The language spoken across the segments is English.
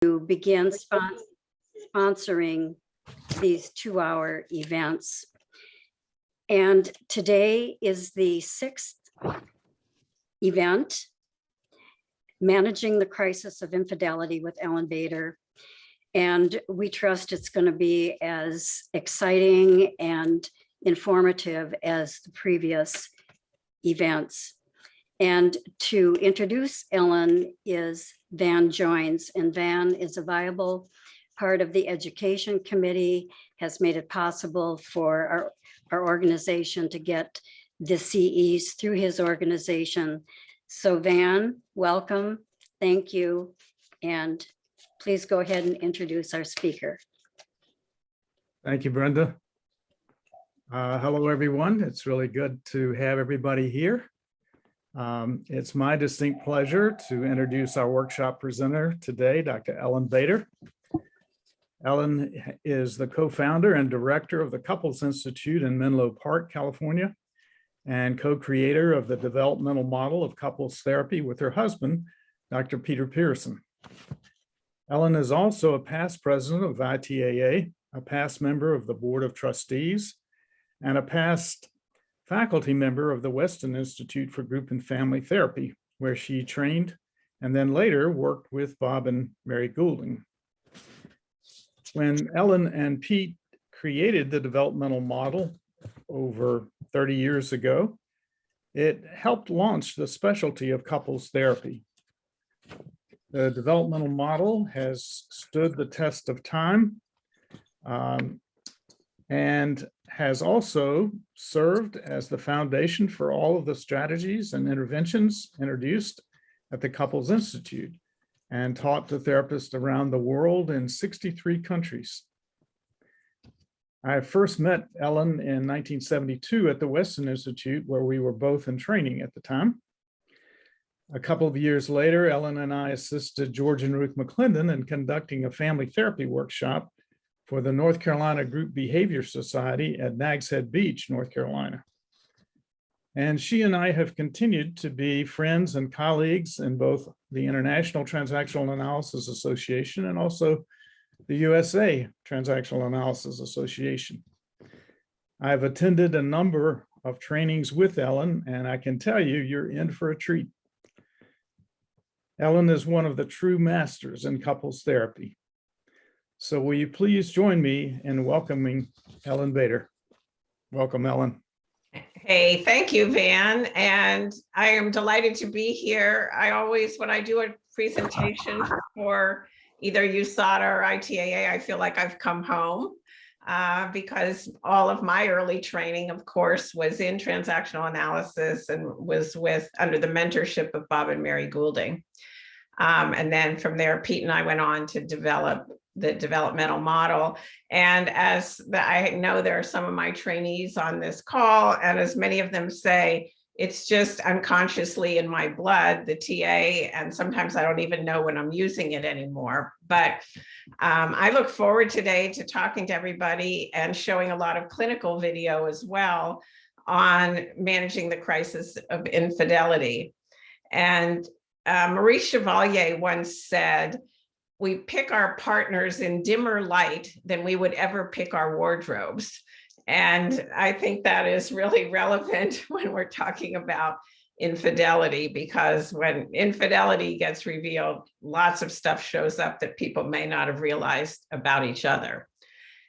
to begin sponsoring these 2-hour events. And today is the 6th event, Managing the Crisis of Infidelity with Ellyn Bader. And we trust it's going to be as exciting and informative as the previous events. And to introduce Ellyn is Van Joins, and Van is a viable part of the Education Committee, has made it possible for our organization to get the CEs through his organization. So Van, welcome, thank you, and please go ahead and introduce our speaker. Thank you, Brenda. Hello, everyone. It's really good to have everybody here. It's my distinct pleasure to introduce our workshop presenter today, Dr. Ellyn Bader. Ellyn is the co-founder and director of the Couples Institute in Menlo Park, California, and co-creator of the developmental model of couples therapy with her husband, Dr. Peter Pearson. Ellyn is also a past president of ITAA, a past member of the Board of Trustees, and a past faculty member of the Weston Institute for Group and Family Therapy, where she trained and then later worked with Bob and Mary Goulding. When Ellyn and Pete created the developmental model over 30 years ago, it helped launch the specialty of couples therapy. The developmental model has stood the test of time and has also served as the foundation for all of the strategies and interventions introduced at the Couples Institute and taught to therapists around the world in 63 countries. I first met Ellyn in 1972 at the Weston Institute, where we were both in training at the time. A couple of years later, Ellyn and I assisted George and Ruth McClendon in conducting a family therapy workshop for the North Carolina Group Behavior Society at Nags Head Beach, North Carolina. And she and I have continued to be friends and colleagues in both the International Transactional Analysis Association and also the USATAA Transactional Analysis Association. I've attended a number of trainings with Ellyn, and I can tell you, you're in for a treat. Ellyn is one of the true masters in couples therapy. So will you please join me in welcoming Ellyn Bader? Welcome, Ellyn. Hey, thank you, Van. And I am delighted to be here. I always, when I do a presentation for either USATAA or ITAA, I feel like I've come home because all of my early training, of course, was in transactional analysis and was under the mentorship of Bob and Mary Goulding. And then from there, Pete and I went on to develop the developmental model. And as I know, there are some of my trainees on this call, and as many of them say, it's just unconsciously in my blood, the TA, and sometimes I don't even know when I'm using it anymore. But I look forward today to talking to everybody and showing a lot of clinical video as well on managing the crisis of infidelity. And Marie Chevalier once said, we pick our partners in dimmer light than we would ever pick our wardrobes. And I think that is really relevant when we're talking about infidelity, because when infidelity gets revealed, lots of stuff shows up that people may not have realized about each other.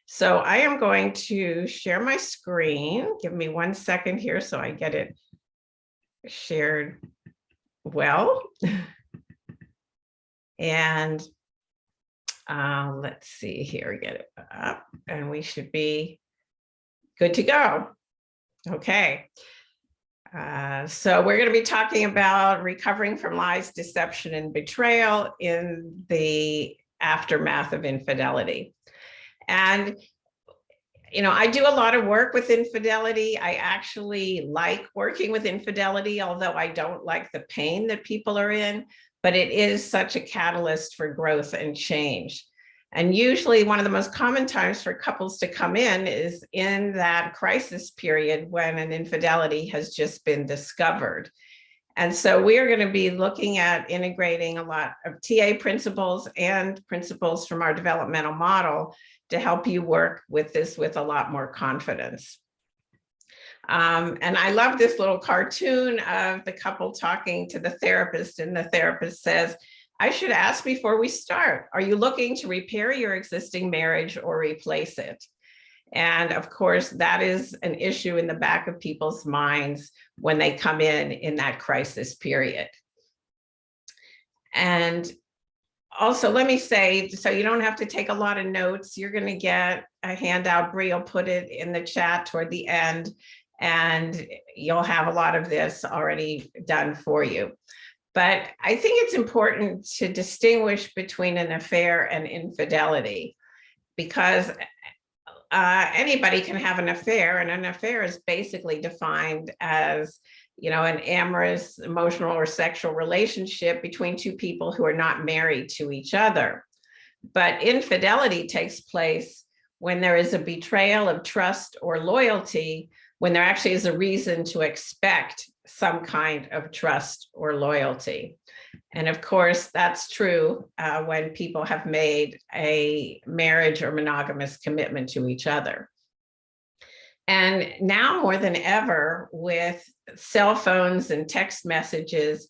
So I am going to share my screen. Give me 1 second here so I get it shared well. And let's see here, get it up, and we should be good to go. Okay. So we're going to be talking about recovering from lies, deception, and betrayal in the aftermath of infidelity. And, you know, I do a lot of work with infidelity. I actually like working with infidelity, although I don't like the pain that people are in, but it is such a catalyst for growth and change. And usually one of the most common times for couples to come in is in that crisis period when an infidelity has just been discovered. And so we are going to be looking at integrating a lot of TA principles and principles from our developmental model to help you work with this with a lot more confidence. And I love this little cartoon of the couple talking to the therapist, and the therapist says, I should ask before we start, are you looking to repair your existing marriage or replace it? And of course, that is an issue in the back of people's minds when they come in that crisis period. And also, let me say, so you don't have to take a lot of notes, you're going to get a handout. Bree will put it in the chat toward the end, and you'll have a lot of this already done for you. But I think it's important to distinguish between an affair and infidelity, because anybody can have an affair, and an affair is basically defined as, you know, an amorous, emotional, or sexual relationship between two people who are not married to each other. But infidelity takes place when there is a betrayal of trust or loyalty, when there actually is a reason to expect some kind of trust or loyalty. And of course, that's true when people have made a marriage or monogamous commitment to each other. And now more than ever, with cell phones and text messages,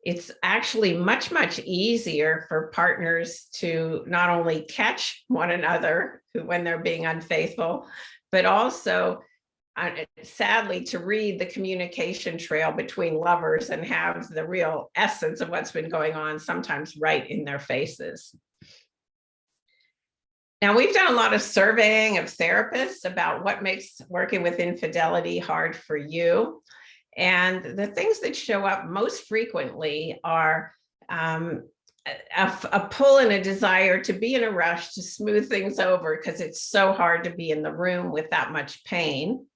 it's actually much, much easier for partners to not only catch one another when they're being unfaithful, but also sadly, to read the communication trail between lovers and have the real essence of what's been going on, sometimes right in their faces. Now, we've done a lot of surveying of therapists about what makes working with infidelity hard for you. And the things that show up most frequently are a pull and a desire to be in a rush to smooth things over because it's so hard to be in the room with that much pain.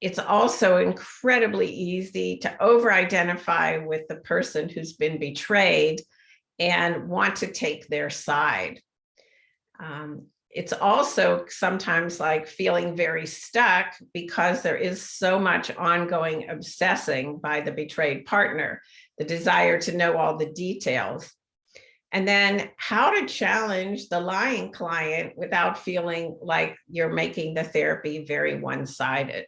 It's also incredibly easy to over-identify with the person who's been betrayed and want to take their side. It's also sometimes like feeling very stuck because there is so much ongoing obsessing by the betrayed partner, the desire to know all the details. And then how to challenge the lying client without feeling like you're making the therapy very one-sided.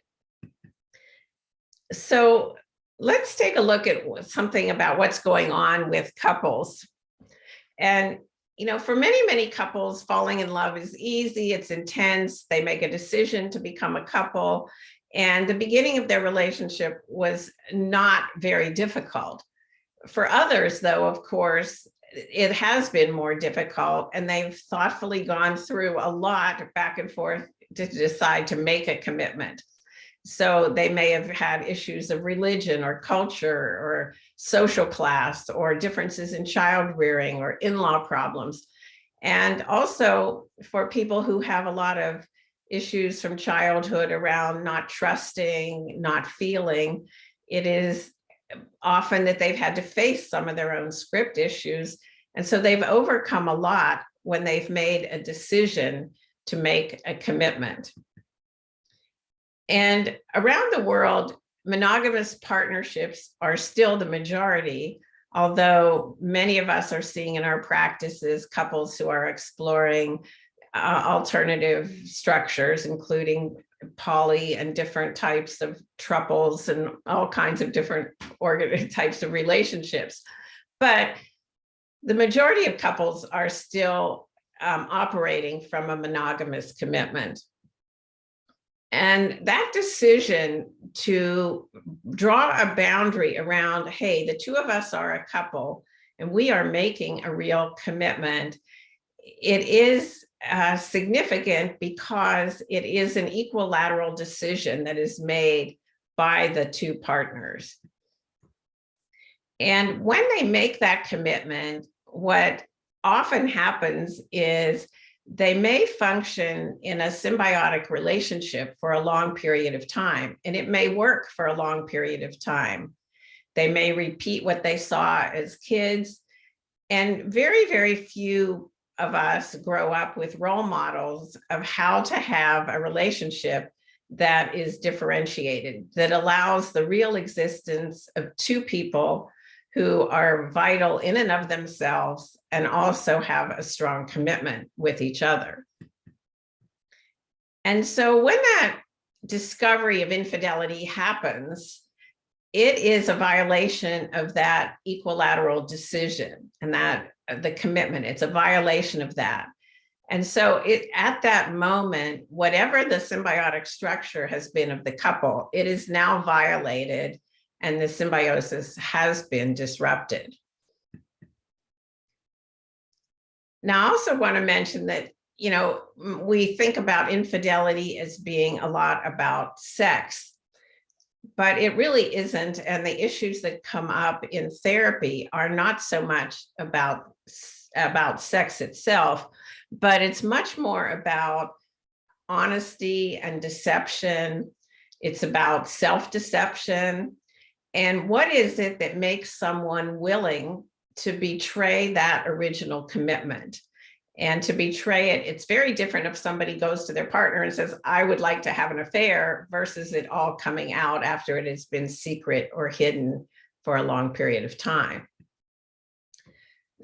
So let's take a look at something about what's going on with couples. And, you know, for many, many couples, falling in love is easy, it's intense, they make a decision to become a couple, and the beginning of their relationship was not very difficult. For others, though, of course, it has been more difficult, and they've thoughtfully gone through a lot back and forth to decide to make a commitment. So they may have had issues of religion or culture or social class or differences in child rearing or in-law problems. And also for people who have a lot of issues from childhood around not trusting, not feeling, it is often that they've had to face some of their own script issues. And so they've overcome a lot when they've made a decision to make a commitment. And around the world, monogamous partnerships are still the majority, although many of us are seeing in our practices couples who are exploring alternative structures, including poly and different types of triples and all kinds of different types of relationships. But the majority of couples are still operating from a monogamous commitment. And that decision to draw a boundary around, hey, the two of us are a couple and we are making a real commitment, it is significant because it is an equilateral decision that is made by the two partners. And when they make that commitment, what often happens is they may function in a symbiotic relationship for a long period of time, and it may work for a long period of time. They may repeat what they saw as kids, and very, very few of us grow up with role models of how to have a relationship that is differentiated, that allows the real existence of two people who are vital in and of themselves and also have a strong commitment with each other. And so when that discovery of infidelity happens, it is a violation of that equilateral decision and that the commitment. It's a violation of that. And so at that moment, whatever the symbiotic structure has been of the couple, it is now violated and the symbiosis has been disrupted. Now, I also want to mention that, you know, we think about infidelity as being a lot about sex, but it really isn't. And the issues that come up in therapy are not so much about sex itself, but it's much more about honesty and deception. It's about self-deception. And what is it that makes someone willing to betray that original commitment? And to betray it, it's very different if somebody goes to their partner and says, I would like to have an affair, versus it all coming out after it has been secret or hidden for a long period of time.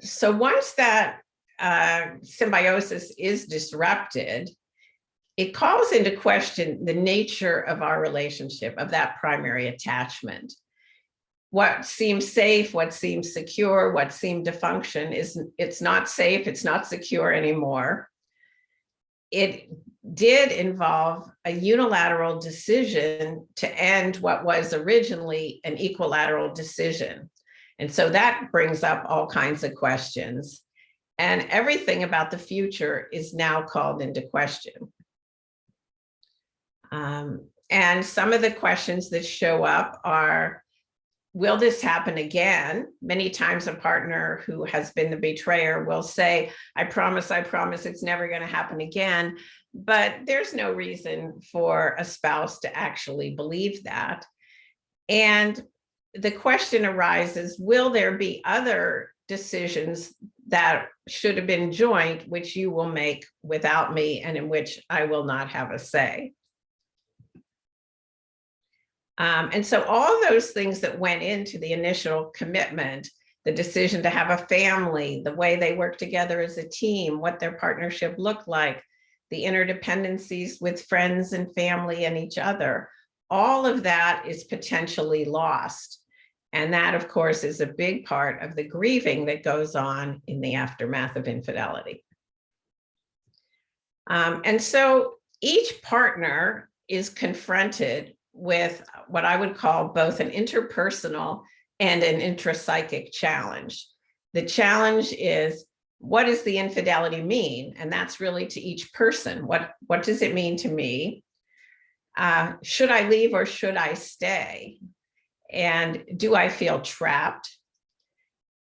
So once that symbiosis is disrupted, it calls into question the nature of our relationship, of that primary attachment. What seems safe, what seems secure, what seemed to function it's not safe, it's not secure anymore. It did involve a unilateral decision to end what was originally an equilateral decision. And so that brings up all kinds of questions. And everything about the future is now called into question. And some of the questions that show up are, will this happen again? Many times a partner who has been the betrayer will say, I promise it's never going to happen again. But there's no reason for a spouse to actually believe that. And the question arises, will there be other decisions that should have been joint, which you will make without me and in which I will not have a say? And so all those things that went into the initial commitment, the decision to have a family, the way they work together as a team, what their partnership looked like, the interdependencies with friends and family and each other, all of that is potentially lost. And that, of course, is a big part of the grieving that goes on in the aftermath of infidelity. And so each partner is confronted with what I would call both an interpersonal and an intrapsychic challenge. The challenge is, what does the infidelity mean? And that's really to each person. What does it mean to me? Should I leave or should I stay? And do I feel trapped?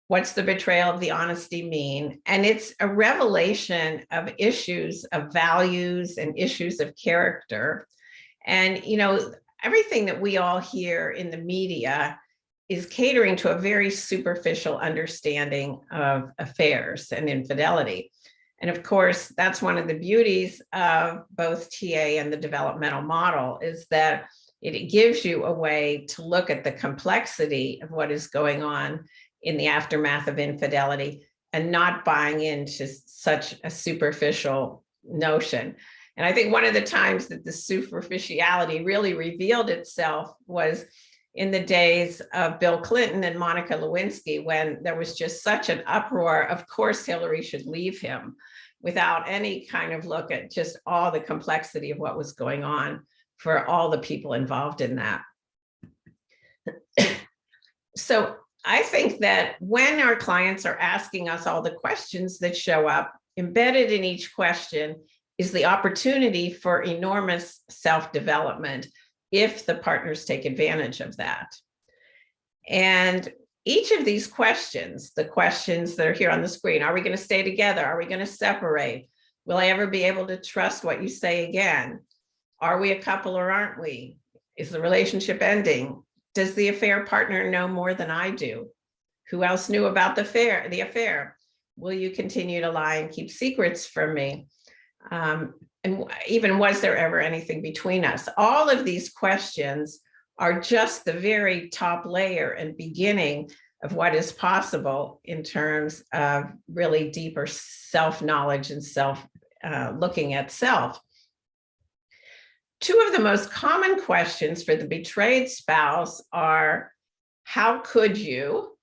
What's the betrayal of the honesty mean? And it's a revelation of issues of values and issues of character. And, you know, everything that we all hear in the media is catering to a very superficial understanding of affairs and infidelity. And of course, that's one of the beauties of both TA and the developmental model, is that it gives you a way to look at the complexity of what is going on in the aftermath of infidelity and not buying into such a superficial notion. And I think one of the times that the superficiality really revealed itself was in the days of Bill Clinton and Monica Lewinsky, when there was just such an uproar. Of course, Hillary should leave him, without any kind of look at just all the complexity of what was going on for all the people involved in that. So I think that when our clients are asking us all the questions that show up, embedded in each question is the opportunity for enormous self-development if the partners take advantage of that. And each of these questions, the questions that are here on the screen, are we going to stay together? Are we going to separate? Will I ever be able to trust what you say again? Are we a couple or aren't we? Is the relationship ending? Does the affair partner know more than I do? Who else knew about the affair? Will you continue to lie and keep secrets from me? and even was there ever anything between us? All of these questions are just the very top layer and beginning of what is possible in terms of really deeper self-knowledge and looking at self. Two of the most common questions for the betrayed spouse are, how could you?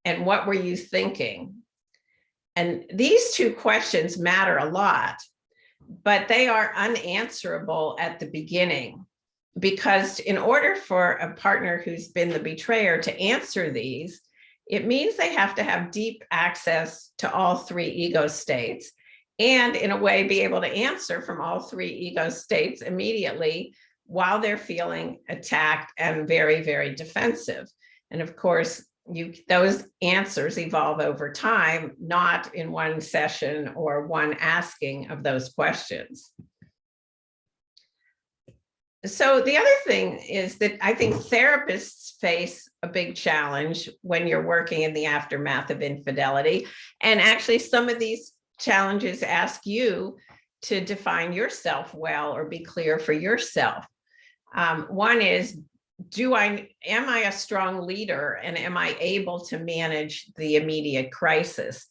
And what were you thinking? And these two questions matter a lot, but they are unanswerable at the beginning, because in order for a partner who's been the betrayer to answer these, it means they have to have deep access to all three ego states, and in a way be able to answer from all three ego states immediately while they're feeling attacked and very, very defensive. And of course, those answers evolve over time, not in one session or one asking of those questions. So the other thing is that I think therapists face a big challenge when you're working in the aftermath of infidelity. And actually, some of these challenges ask you to define yourself well or be clear for yourself. One is, am I a strong leader, and am I able to manage the immediate crisis?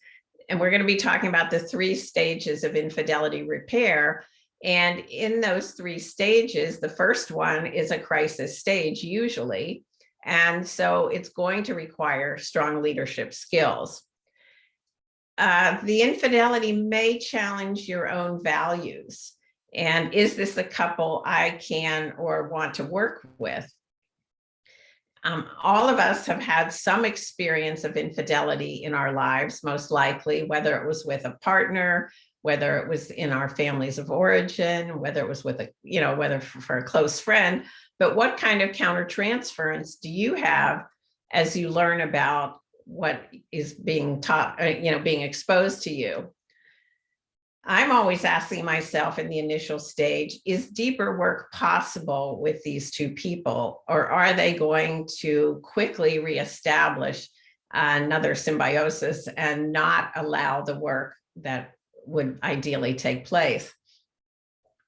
And we're going to be talking about the 3 stages of infidelity repair. And in those 3 stages, the first one is a crisis stage usually. And so it's going to require strong leadership skills. The infidelity may challenge your own values. And is this a couple I can or want to work with? All of us have had some experience of infidelity in our lives, most likely, whether it was with a partner, whether it was in our families of origin, whether it was with whether for a close friend. But what kind of countertransference do you have as you learn about what is being taught, being exposed to you? I'm always asking myself in the initial stage, is deeper work possible with these 2 people, or are they going to quickly reestablish another symbiosis and not allow the work that would ideally take place?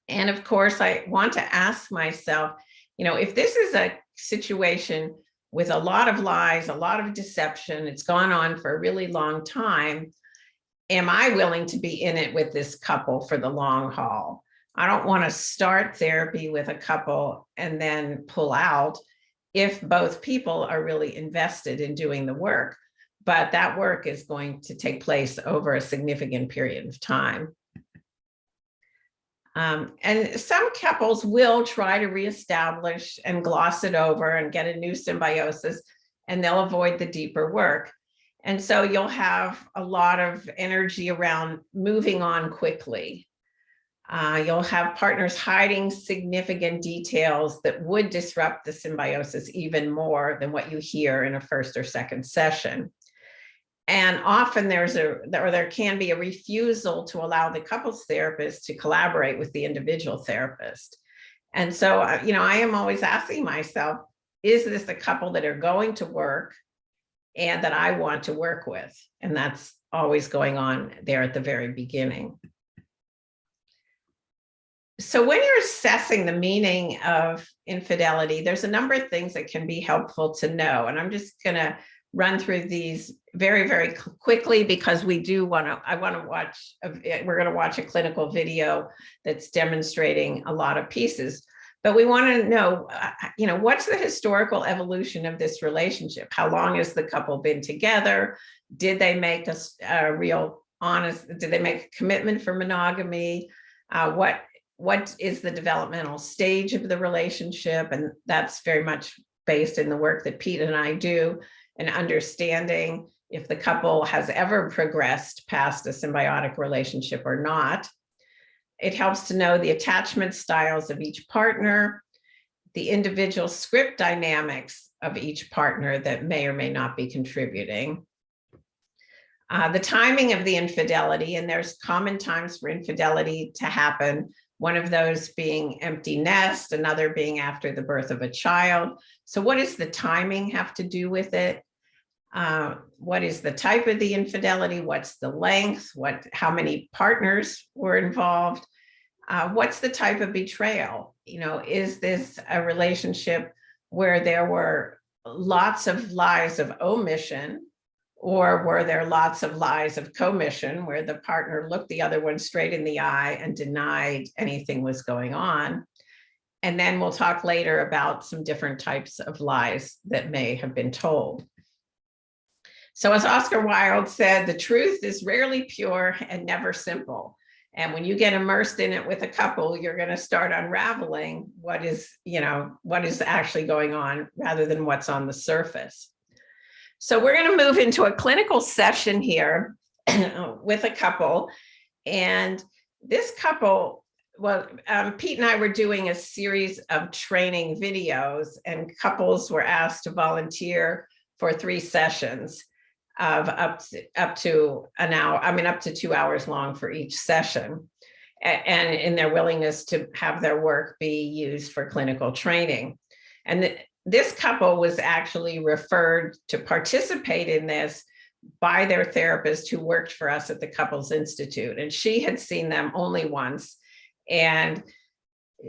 And of course, I want to ask myself, if this is a situation with a lot of lies, a lot of deception, it's gone on for a really long time, am I willing to be in it with this couple for the long haul? I don't want to start therapy with a couple and then pull out if both people are really invested in doing the work. But that work is going to take place over a significant period of time. And some couples will try to reestablish and gloss it over and get a new symbiosis, and they'll avoid the deeper work. And so you'll have a lot of energy around moving on quickly. You'll have partners hiding significant details that would disrupt the symbiosis even more than what you hear in a first or second session. And often there can be a refusal to allow the couples therapist to collaborate with the individual therapist. And so, I am always asking myself, is this a couple that are going to work and that I want to work with? And that's always going on there at the very beginning. So when you're assessing the meaning of infidelity, there's a number of things that can be helpful to know. And I'm just going to run through these very, very quickly, because we're going to watch a clinical video that's demonstrating a lot of pieces. But we want to know, what's the historical evolution of this relationship? How long has the couple been together? Did they make a real honest, did they make a commitment for monogamy? What is the developmental stage of the relationship? And that's very much based in the work that Pete and I do, and understanding if the couple has ever progressed past a symbiotic relationship or not. It helps to know the attachment styles of each partner, the individual script dynamics of each partner that may or may not be contributing. The timing of the infidelity, and there's common times for infidelity to happen. One of those being empty nest, another being after the birth of a child. So what does the timing have to do with it? What is the type of the infidelity? What's the length? How many partners were involved? what's the type of betrayal? Is this a relationship where there were lots of lies of omission, or were there lots of lies of commission where the partner looked the other one straight in the eye and denied anything was going on? And then we'll talk later about some different types of lies that may have been told. So as Oscar Wilde said, the truth is rarely pure and never simple. And when you get immersed in it with a couple, you're going to start unraveling what is actually going on rather than what's on the surface. So we're going to move into a clinical session here with a couple. And this couple, Pete and I were doing a series of training videos, and couples were asked to volunteer for 3 sessions of up to an hour, up to 2 hours long for each session, and in their willingness to have their work be used for clinical training. And this couple was actually referred to participate in this by their therapist who worked for us at the Couples Institute. And she had seen them only once. And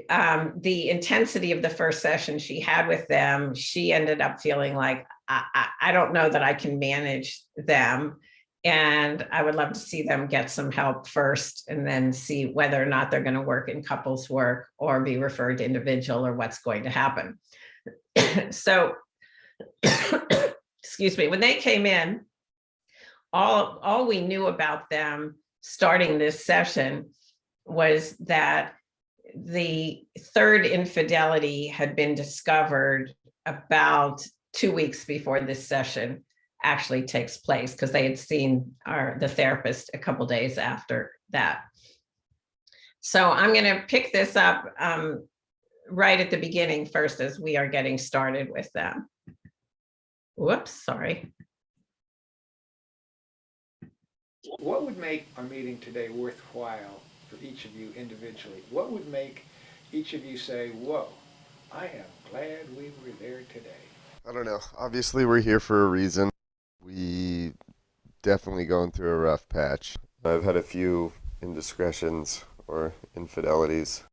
the intensity of the first session she had with them, she ended up feeling like, I don't know that I can manage them. And I would love to see them get some help first and then see whether or not they're going to work in couples work or be referred to individual or what's going to happen. So, excuse me, when they came in, all we knew about them starting this session was that the 3rd infidelity had been discovered about 2 weeks before this session actually takes place, because they had seen the therapist a couple days after that. So I'm going to pick this up right at the beginning first, as we are getting started with them. Whoops, sorry. What would make our meeting today worthwhile for each of you individually? What would make each of you say, whoa, I am glad we were there today? I don't know. Obviously, we're here for a reason. We definitely going through a rough patch. I've had a few indiscretions or infidelities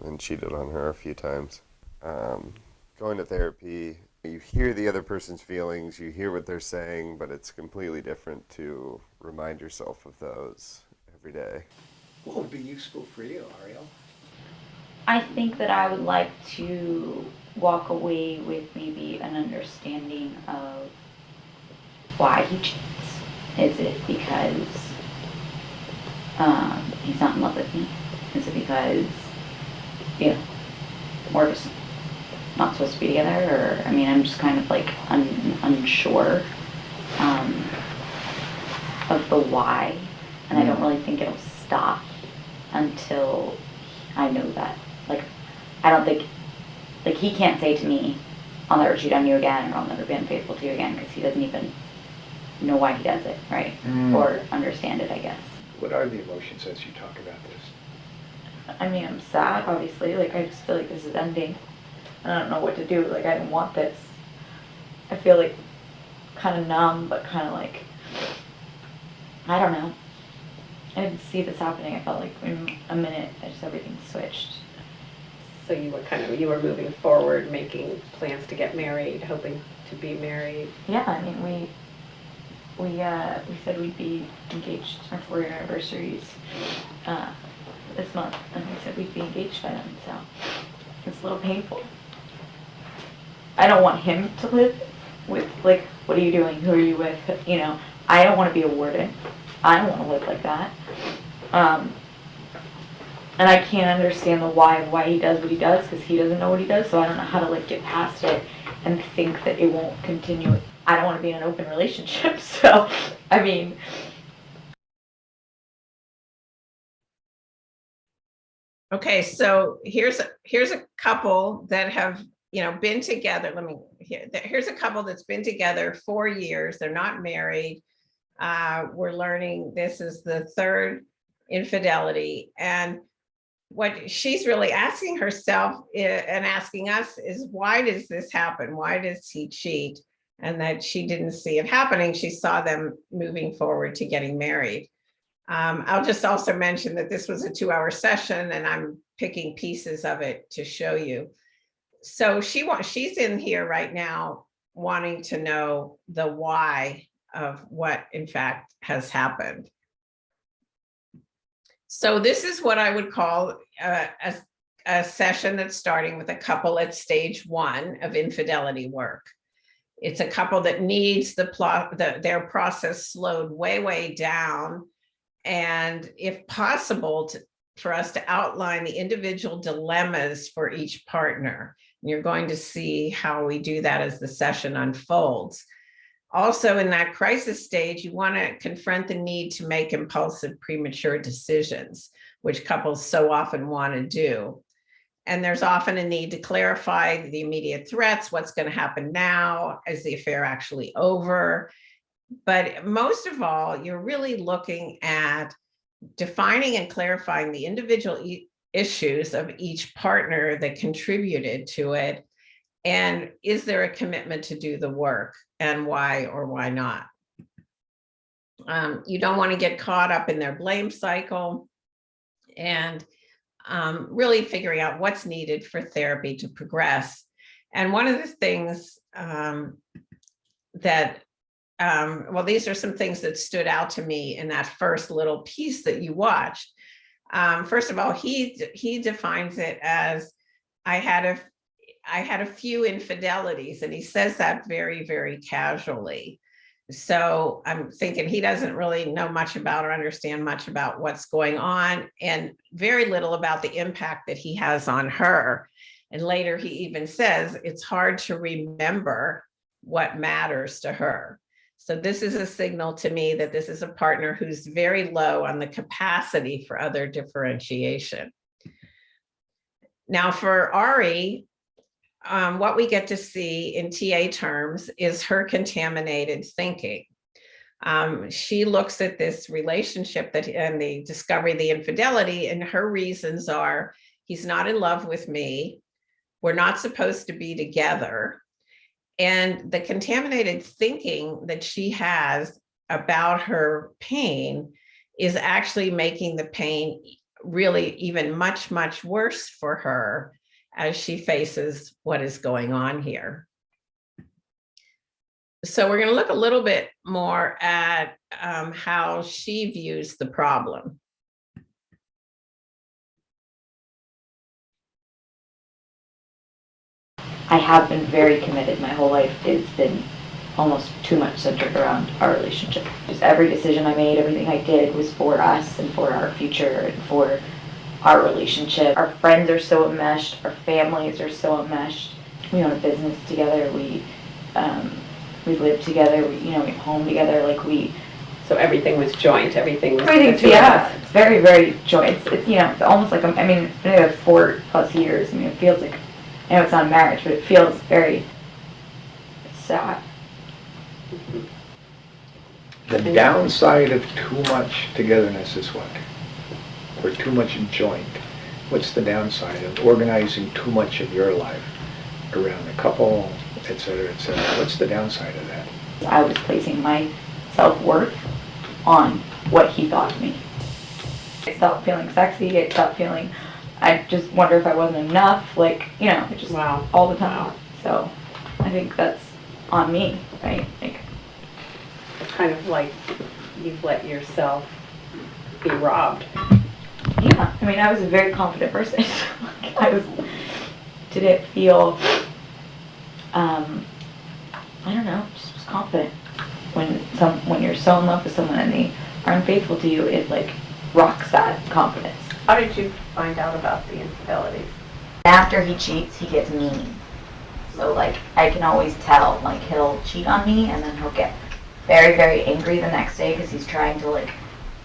and cheated on her a few times. Going to therapy, you hear the other person's feelings, you hear what they're saying, but it's completely different to remind yourself of those every day. What would be useful for you, Ariel? I think that I would like to walk away with maybe an understanding of why he cheats. Is it because he's not in love with me? Is it because, we're just not supposed to be together? Or, I'm just kind of like unsure of the why. And I don't really think it'll stop until I know that. I don't think, he can't say to me, I'll never cheat on you again, or I'll never be unfaithful to you again, because he doesn't even know why he does it, right? Or understand it, I guess. What are the emotions as you talk about this? I'm sad, obviously. I just feel like this is ending. I don't know what to do. I didn't want this. I feel kind of numb, but kind of I don't know. I didn't see this happening. I felt like in a minute, everything switched. So you were moving forward, making plans to get married, hoping to be married. Yeah, we said we'd be engaged. Our 4-year anniversaries this month, and we said we'd be engaged by then. So it's a little painful. I don't want him to live with what are you doing? Who are you with? I don't want to be a warden. I don't want to live like that. And I can't understand the why of why he does what he does, because he doesn't know what he does, so I don't know how to get past it and think that it won't continue. I don't want to be in an open relationship, so, Okay, so here's a couple that have, been together. Here's a couple that's been together 4 years. They're not married. We're learning this is the 3rd infidelity. And what she's really asking herself and asking us is, why does this happen? Why does he cheat? And that she didn't see it happening. She saw them moving forward to getting married. I'll just also mention that this was a 2-hour session and I'm picking pieces of it to show you. So she's in here right now wanting to know the why of what in fact has happened. So this is what I would call a session that's starting with a couple at stage 1 of infidelity work. It's a couple that needs their process slowed way down. And if possible, for us to outline the individual dilemmas for each partner. And you're going to see how we do that as the session unfolds. Also, in that crisis stage, you want to confront the need to make impulsive, premature decisions, which couples so often want to do. And there's often a need to clarify the immediate threats, what's going to happen now, is the affair actually over? But most of all, you're really looking at defining and clarifying the individual issues of each partner that contributed to it. And is there a commitment to do the work, and why or why not? You don't want to get caught up in their blame cycle, and really figuring out what's needed for therapy to progress. And one of the things well, these are some things that stood out to me in that first little piece that you watched. First of all, he defines it as, I had a few infidelities, and he says that very casually. So I'm thinking he doesn't really know much about or understand much about what's going on, and very little about the impact that he has on her. And later he even says it's hard to remember what matters to her. So this is a signal to me that this is a partner who's very low on the capacity for other differentiation. Now for Ari, what we get to see in TA terms is her contaminated thinking. She looks at this relationship and the discovery of the infidelity, and her reasons are, he's not in love with me, we're not supposed to be together. And the contaminated thinking that she has about her pain is actually making the pain really even much worse for her as she faces what is going on here. So we're going to look a little bit more at how she views the problem. I have been very committed my whole life. It's been almost too much centered around our relationship. Just every decision I made, everything I did was for us and for our future and for our relationship. Our friends are so enmeshed, our families are so enmeshed. We own a business together, we live together, we have home together, So everything was joint, everything was. Yeah, it's very joint. It's almost like, I mean, it's been 4+ years. I mean, it feels like, I know it's not a marriage, but it feels it's sad. The downside of too much togetherness is what? Or too much joint? What's the downside of organizing too much of your life around a couple, et cetera, et cetera? What's the downside of that? I was placing my self-worth on what he thought of me. I stopped feeling sexy, I just wonder if I wasn't enough, just Wow. all the time. Wow. So I think that's on me, right? It's kind of like you've let yourself be robbed. Yeah, I mean, I was a very confident person. Did it feel, I don't know, just was confident. When you're so in love with someone and they are unfaithful to you, it rocks that confidence. How did you find out about the infidelity? After he cheats, he gets mean. So I can always tell, he'll cheat on me and then he'll get very angry the next day because he's trying to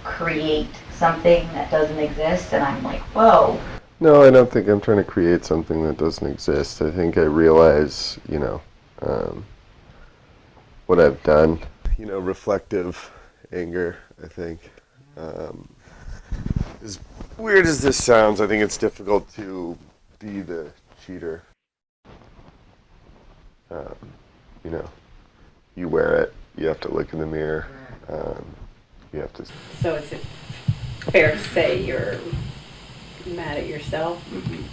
create something that doesn't exist, and I'm like, whoa. No, I don't think I'm trying to create something that doesn't exist. I think I realize, what I've done. Reflective anger, I think. As weird as this sounds, I think it's difficult to be the cheater. You wear it. You have to look in the mirror. you have to. So is it fair to say you're mad at yourself and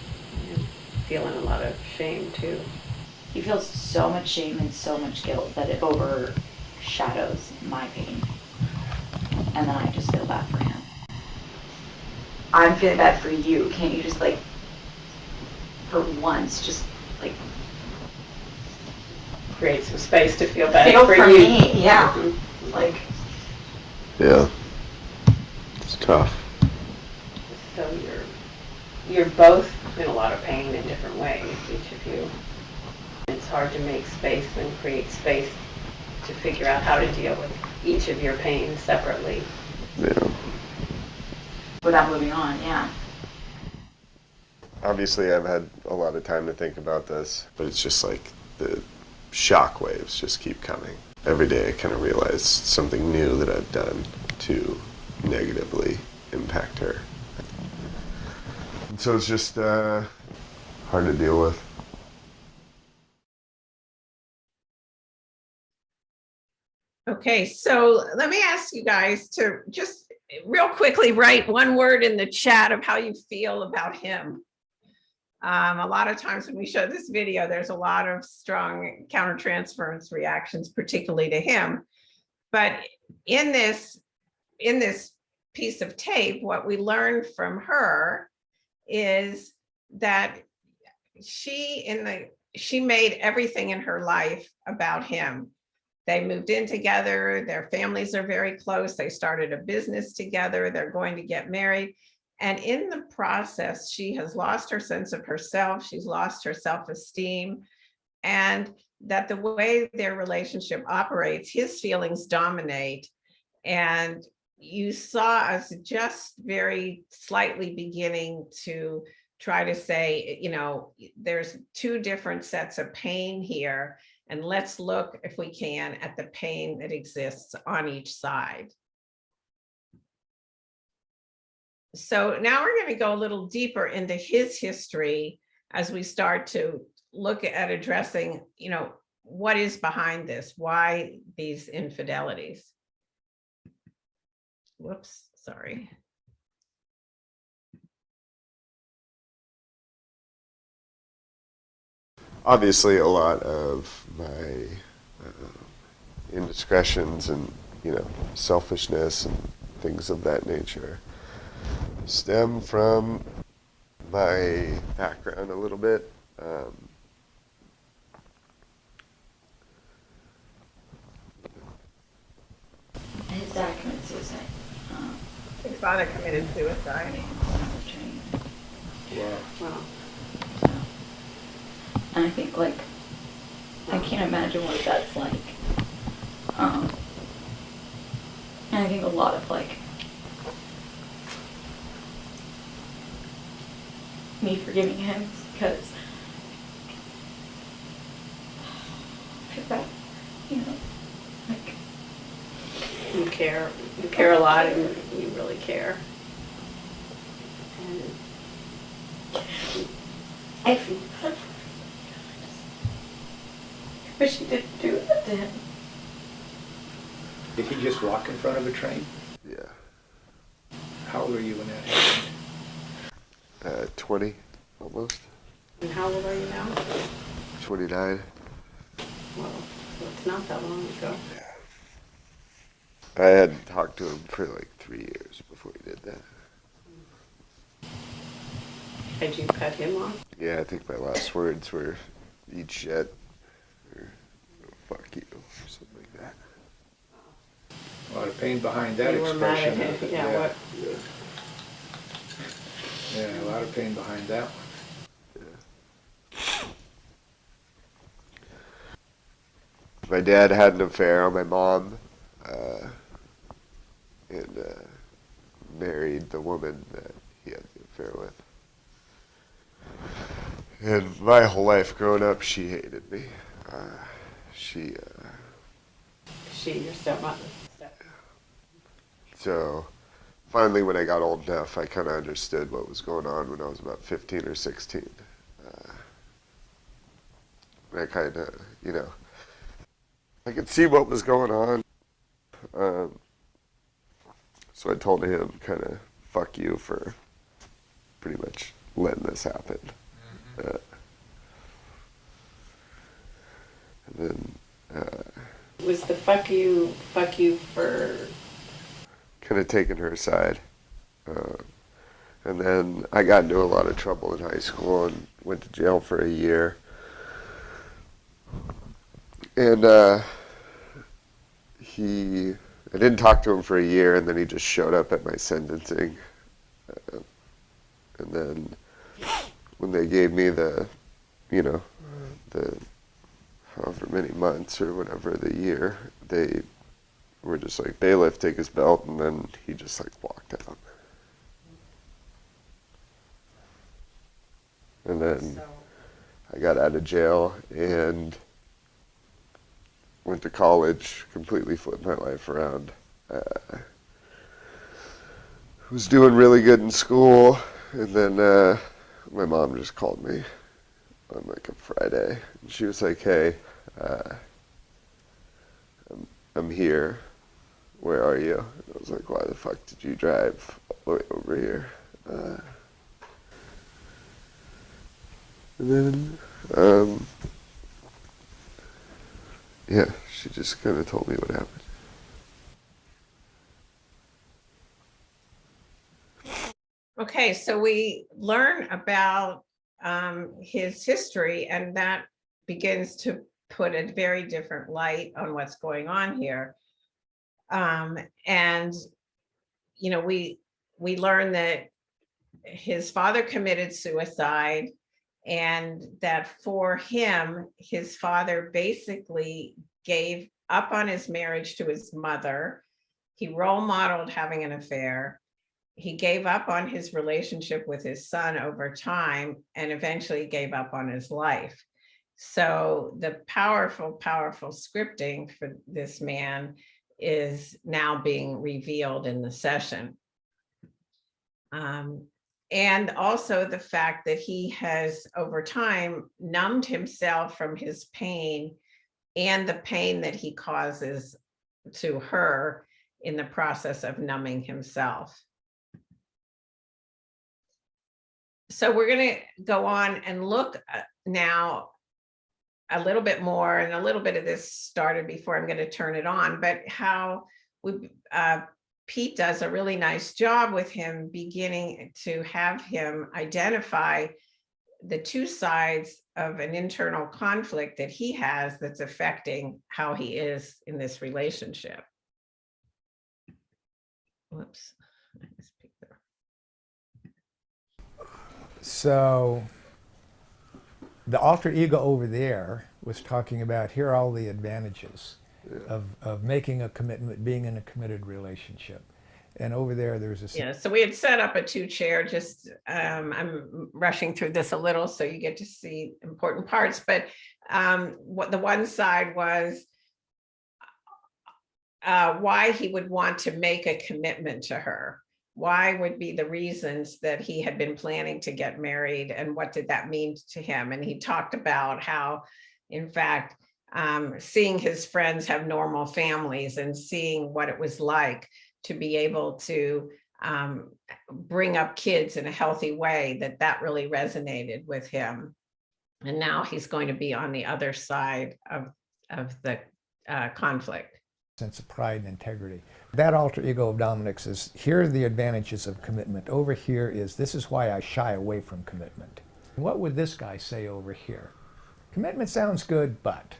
feeling a lot of shame too? He feels so much shame and so much guilt that it overshadows my pain. And then I just feel bad for him. I'm feeling bad for you. Can't you just, like, for once, just, like, Create some space to feel bad feel for for you. me? Yeah. Like, Yeah, it's tough. So you're both in a lot of pain in different ways, each of you. It's hard to make space and create space to figure out how to deal with each of your pains separately. Yeah. without moving on, yeah. Obviously, I've had a lot of time to think about this, but it's just like the shock waves just keep coming. Every day I kind of realize something new that I've done to negatively impact her. And so it's just hard to deal with. Okay, so let me ask you guys to just real quickly write one word in the chat of how you feel about him. A lot of times when we show this video, there's a lot of strong countertransference reactions, particularly to him. But in this piece of tape, what we learned from her is that she made everything in her life about him. They moved in together, their families are very close, they started a business together, they're going to get married. And in the process, she has lost her sense of herself, she's lost her self-esteem, and that the way their relationship operates, his feelings dominate. And you saw us just very slightly beginning to try to say, you know, there's two different sets of pain here, and let's look, if we can, at the pain that exists on each side. So now we're going to go a little deeper into his history as we start to look at addressing, you know, what is behind this? Why these infidelities? Whoops, sorry. Obviously, a lot of my indiscretions and, you know, selfishness and things of that nature stem from my background a little bit. His dad committed suicide. His father committed suicide. Wow. And I think, like, I can't imagine what that's like. And I think a lot of, like, me forgiving him because that, you know, like, You care a lot, and you really care. And I wish he didn't do that to him. Did he just walk in front of a train? Yeah. How old are you when that happened? 20, almost. And how old are you now? 29. Well, so it's not that long ago. I had talked to him for like 3 years before he did that. Had you cut him off? Yeah, I think my last words were, eat shit, or fuck you, or something like that. A lot of pain behind that You were mad at expression. him, yeah, what? Yeah, a lot of pain behind that one. My dad had an affair on my mom, and married the woman that he had the affair with. And my whole life growing up, she hated me. She, Your stepmother. so finally when I got old enough, I kind of understood what was going on when I was about 15 or 16. And I kind of, you know, I could see what was going on. So I told him kind of, fuck you for pretty much letting this happen. And then Was the fuck you for, kind of taking her side. And then I got into a lot of trouble in high school and went to jail for a year. And I didn't talk to him for a year, and then he just showed up at my sentencing. And then when they gave me the however many months or whatever, the year, they were just like, bailiff, take his belt, and then he just like walked out. And then I got out of jail and went to college, completely flipped my life around. Was doing really good in school, and then my mom just called me on like a Friday, and she was like, hey, I'm here. Where are you? I was like, why the fuck did you drive all the way over here? And then, yeah, she just kind of told me what happened. Okay, so we learn about his history, and that begins to put a very different light on what's going on here. And we learn that his father committed suicide, and that for him, his father basically gave up on his marriage to his mother. He role modeled having an affair. He gave up on his relationship with his son over time, and eventually gave up on his life. So the powerful, powerful scripting for this man is now being revealed in the session. And also the fact that he has, over time, numbed himself from his pain and the pain that he causes to her in the process of numbing himself. So we're going to go on and look now a little bit more, and a little bit of this started before I'm going to turn it on, but how Pete does a really nice job with him, beginning to have him identify the two sides of an internal conflict that he has that's affecting how he is in this relationship. Whoops. So the alter ego over there was talking about, here are all the advantages of making a commitment, being in a committed relationship. And over there, there's a... Yeah, so we had set up a 2-chair, just I'm rushing through this a little so you get to see important parts, but what the one side was why he would want to make a commitment to her. Why would be the reasons that he had been planning to get married, and what did that mean to him? And he talked about how, in fact, seeing his friends have normal families and seeing what it was like to be able to bring up kids in a healthy way, that really resonated with him. And now he's going to be on the other side of the conflict. Sense of pride and integrity. That alter ego of Dominic's is, here are the advantages of commitment. Over here is, this is why I shy away from commitment. What would this guy say over here? Commitment sounds good, but...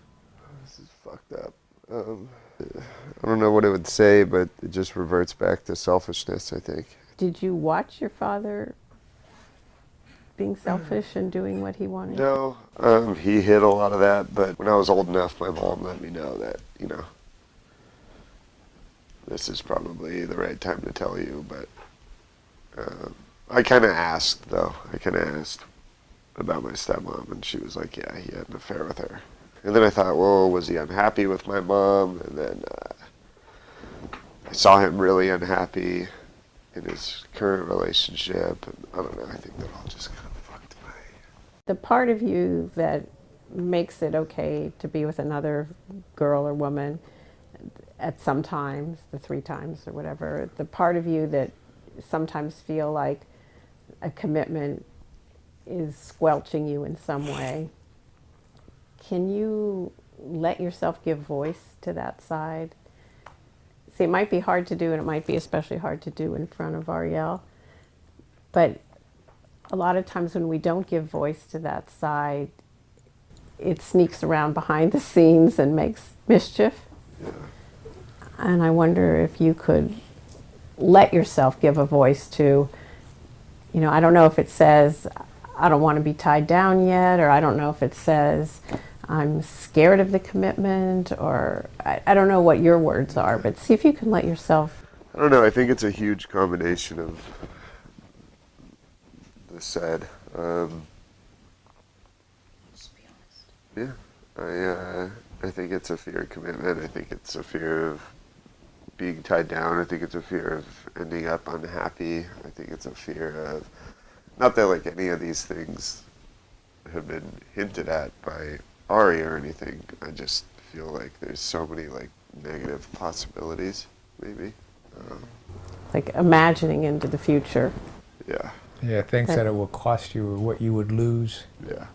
This is fucked up. I don't know what it would say, but it just reverts back to selfishness, I think. Did you watch your father being selfish and doing what he wanted? No, he hid a lot of that, but when I was old enough, my mom let me know that, this is probably the right time to tell you, but I kind of asked, though. I kind of asked about my stepmom, and she was like, yeah, he had an affair with her. And then I thought, well, was he unhappy with my mom? And then I saw him really unhappy in his current relationship, and I don't know, I think that all just kind of fucked my... The part of you that makes it okay to be with another girl or woman, at some times, the 3 times or whatever, the part of you that sometimes feel like a commitment is squelching you in some way, can you let yourself give voice to that side? See, it might be hard to do, and it might be especially hard to do in front of Ariel, but a lot of times when we don't give voice to that side, it sneaks around behind the scenes and makes mischief. And I wonder if you could let yourself give a voice to, you know, I don't know if it says, I don't want to be tied down yet, or I don't know if it says, I'm scared of the commitment, or I don't know what your words are, but see if you can let yourself. I don't know. I think it's a huge combination of the said. Yeah, I think it's a fear of commitment. I think it's a fear of being tied down. I think it's a fear of ending up unhappy. I think it's a fear of, not that like any of these things have been hinted at by Ari or anything. I just feel like there's so many like negative possibilities, maybe. Like imagining into the future. Yeah, Yeah, things that it will cost you or what you would lose, yeah.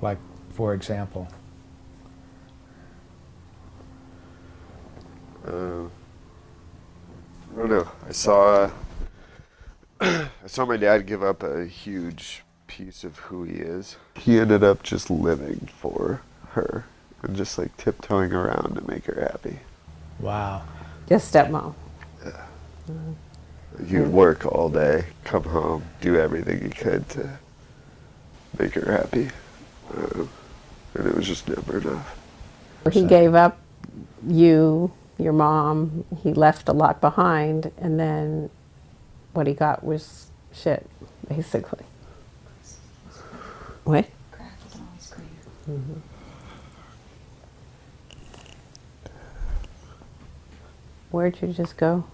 like, for example. I don't know. I saw my dad give up a huge piece of who he is. He ended up just living for her and just like tiptoeing around to make her happy. Wow. Just stepmom. He would work all day, come home, do everything he could to make her happy. And it was just never enough. He gave up you, your mom, he left a lot behind, and then what he got was shit, basically. What? Mm-hmm. Where'd you just go?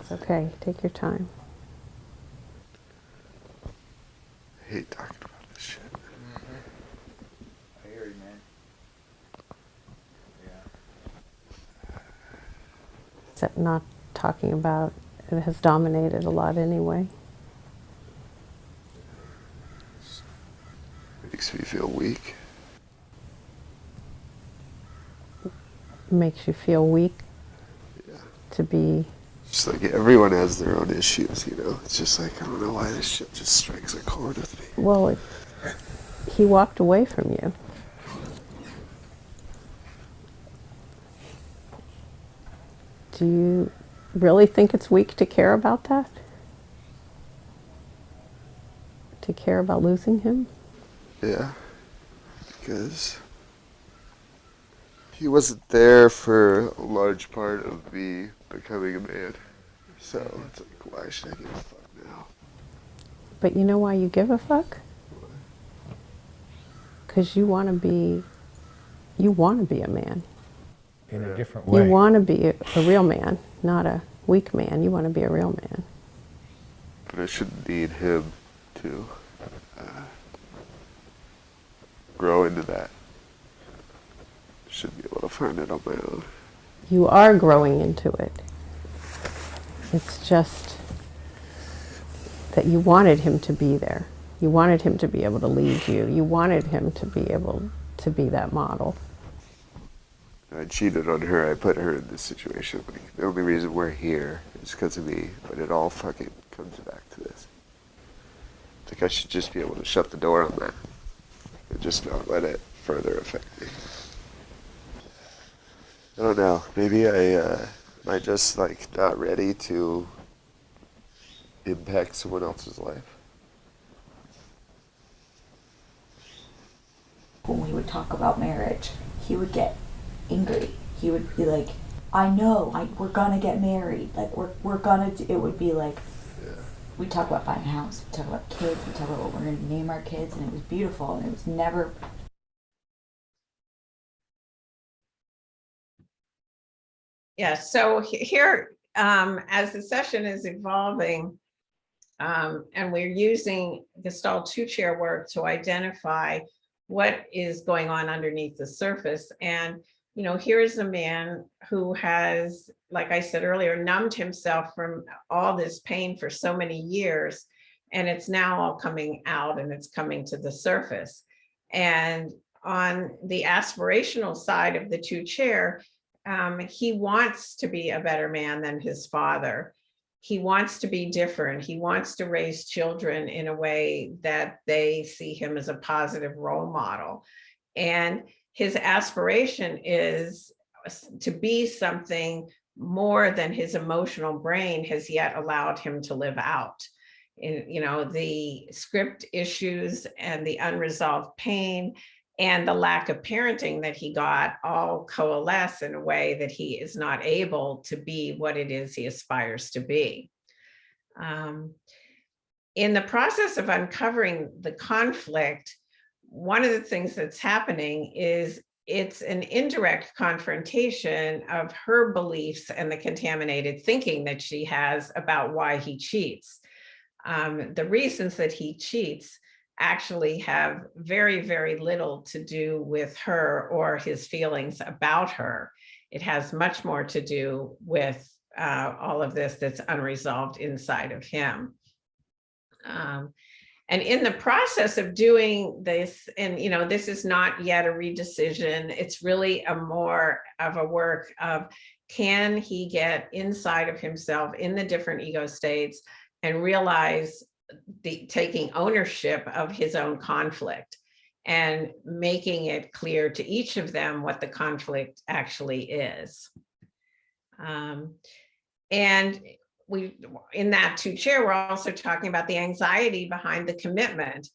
It's okay, take your time. I hate talking about this shit. I hear you, man. Yeah. That not talking about it has dominated a lot anyway. Makes me feel weak. Makes you feel weak Yeah. to be. Just like everyone has their own issues, you know? It's just like, I don't know why this shit just strikes a chord with me. Well, he walked away from you. Do you really think it's weak to care about that? To care about losing him? Yeah. Because he wasn't there for a large part of me becoming a man. So it's like, why should I give a fuck now? But you know why you give a fuck? Because you want to be a man. In a different way. You want to be a real man, not a weak man. You want to be a real man. But I shouldn't need him to grow into that. I should be able to find it on my own. You are growing into it. It's just that you wanted him to be there. You wanted him to be able to lead you. You wanted him to be able to be that model. I cheated on her. I put her in this situation. Like, the only reason we're here is because of me. But it all fucking comes back to this. It's like I should just be able to shut the door on that. And just not let it further affect me. I don't know. Maybe I am just like not ready to impact someone else's life. When we would talk about marriage, he would get angry. He would be like, I know, we're gonna get married. Like, we're gonna do, it would be like, we talk about buying a house, we talk about kids, we talk about what we're gonna name our kids, and it was beautiful, and it was never. Yeah, so here, as the session is evolving, And we're using Gestalt two-chair work to identify what is going on underneath the surface. And, you know, here is a man who has, like I said earlier, numbed himself from all this pain for so many years, and it's now all coming out and it's coming to the surface. And on the aspirational side of the two-chair, he wants to be a better man than his father. He wants to be different. He wants to raise children in a way that they see him as a positive role model. And his aspiration is to be something more than his emotional brain has yet allowed him to live out. In, you know, the script issues and the unresolved pain and the lack of parenting that he got all coalesce in a way that he is not able to be what it is he aspires to be. In the process of uncovering the conflict, one of the things that's happening is it's an indirect confrontation of her beliefs and the contaminated thinking that she has about why he cheats. The reasons that he cheats actually have very, very little to do with her or his feelings about her. It has much more to do with all of this that's unresolved inside of him. And in the process of doing this, and you know, this is not yet a redecision, it's really a more of a work of, can he get inside of himself in the different ego states and realize taking ownership of his own conflict and making it clear to each of them what the conflict actually is. And we, in that two-chair, we're also talking about the anxiety behind the commitment.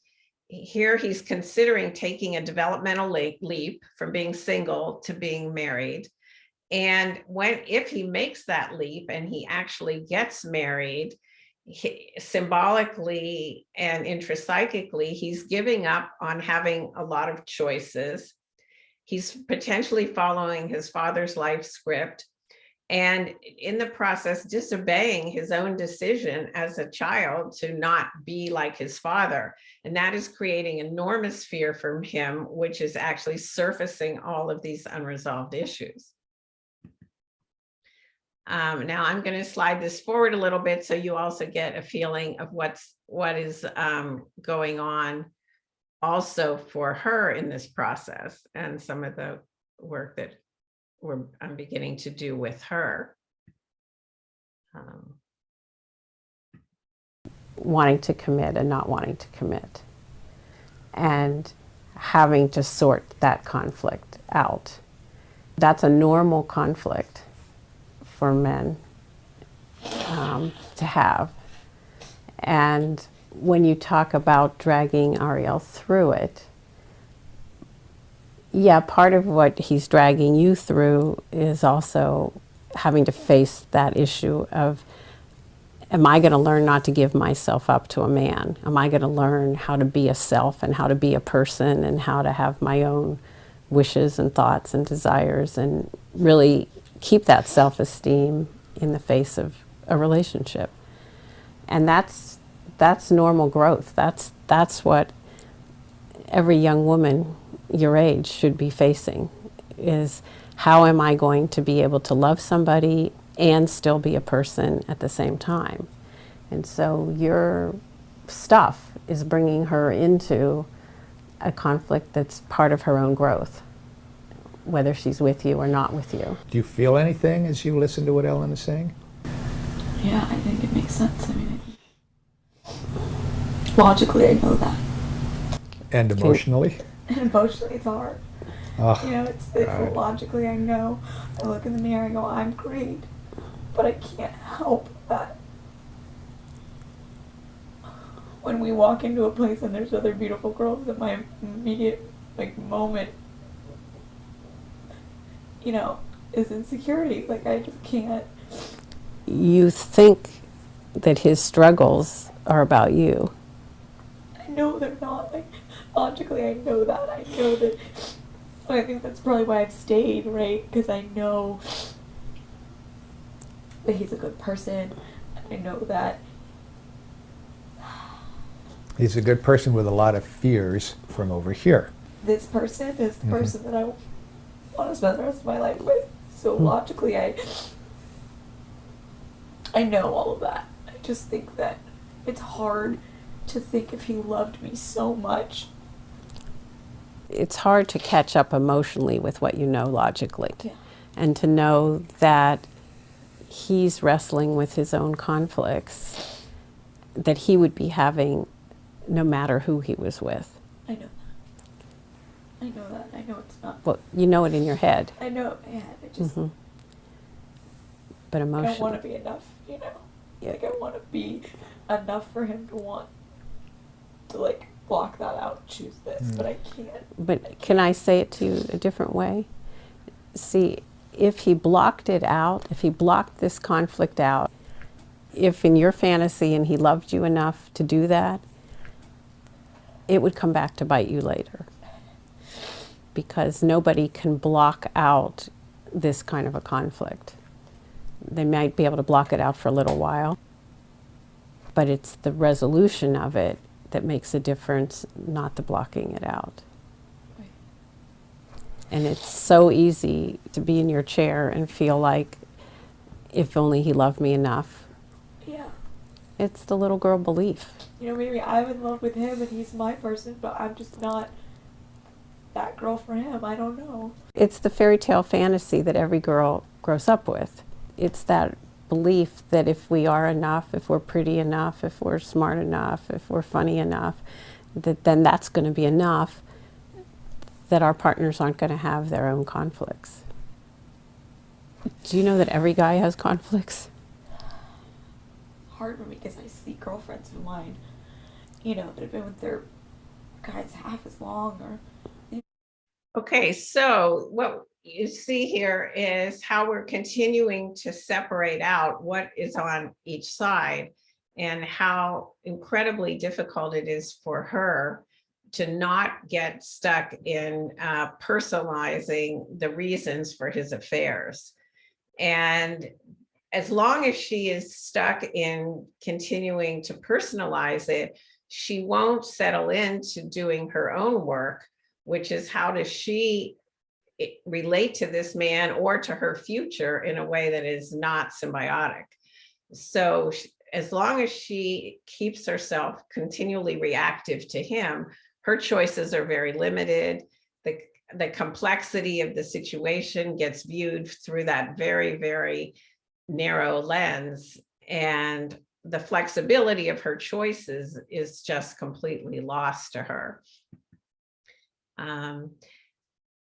Here he's considering taking a developmental leap from being single to being married. And if he makes that leap and he actually gets married, symbolically and intrapsychically, he's giving up on having a lot of choices. He's potentially following his father's life script, and in the process, disobeying his own decision as a child to not be like his father. And that is creating enormous fear from him, which is actually surfacing all of these unresolved issues. Now I'm going to slide this forward a little bit so you also get a feeling of what is going on also for her in this process, and some of the work that I'm beginning to do with her. Wanting to commit and not wanting to commit, and having to sort that conflict out. That's a normal conflict for men to have. And when you talk about dragging Ariel through it, yeah, part of what he's dragging you through is also having to face that issue of, am I going to learn not to give myself up to a man? Am I going to learn how to be a self and how to be a person and how to have my own wishes and thoughts and desires and really keep that self-esteem in the face of a relationship? And that's normal growth. That's what every young woman your age should be facing, is how am I going to be able to love somebody and still be a person at the same time? And so your stuff is bringing her into a conflict that's part of her own growth, whether she's with you or not with you. Do you feel anything as you listen to what Ellyn is saying? Yeah, I think it makes sense. I mean, logically, I know that. And emotionally? And emotionally, it's hard. Oh, You know, it's God. logically, I know. I look in the mirror and go, I'm great. But I can't help that. When we walk into a place and there's other beautiful girls, that my immediate moment, you know, is insecurity. Like, I just can't. You think that his struggles are about you. I know they're not. Like, logically, I know that. I know that. I think that's probably why I've stayed, right? Because I know that he's a good person. I know that He's a good person with a lot of fears from over here. This person is the person that I want to spend the rest of my life with. So logically, I know all of that. I just think that it's hard to think if he loved me so much. It's hard to catch up emotionally with what you know logically. Yeah. And to know that he's wrestling with his own conflicts that he would be having no matter who he was with. I know that. I know that. I know it's not. Well, you know it in your head. I know it in my head. I just But I emotionally. don't want to be enough, you know? Yeah. Like, I want to be enough for him to want to, like, block that out and choose this, but I can't. But can I say it to you a different way? See, if he blocked it out, if he blocked this conflict out, if in your fantasy and he loved you enough to do that, it would come back to bite you later. Because nobody can block out this kind of a conflict. They might be able to block it out for a little while, but it's the resolution of it that makes a difference, not the blocking it out. Right. And it's so easy to be in your chair and feel like, if only he loved me enough. Yeah. It's the little girl belief. You know, maybe I'm in love with him and he's my person, but I'm just not that girl for him. I don't know. It's the fairy tale fantasy that every girl grows up with. It's that belief that if we are enough, if we're pretty enough, if we're smart enough, if we're funny enough, that then that's going to be enough, that our partners aren't going to have their own conflicts. Do you know that every guy has conflicts? Hard for me because I see girlfriends of mine, you know, that have been with their guys half as long or. Okay, so what you see here is how we're continuing to separate out what is on each side and how incredibly difficult it is for her to not get stuck in personalizing the reasons for his affairs. And as long as she is stuck in continuing to personalize it, she won't settle into doing her own work, which is how does she relate to this man or to her future in a way that is not symbiotic. So as long as she keeps herself continually reactive to him, her choices are very limited. The complexity of the situation gets viewed through that very, very narrow lens, and the flexibility of her choices is just completely lost to her.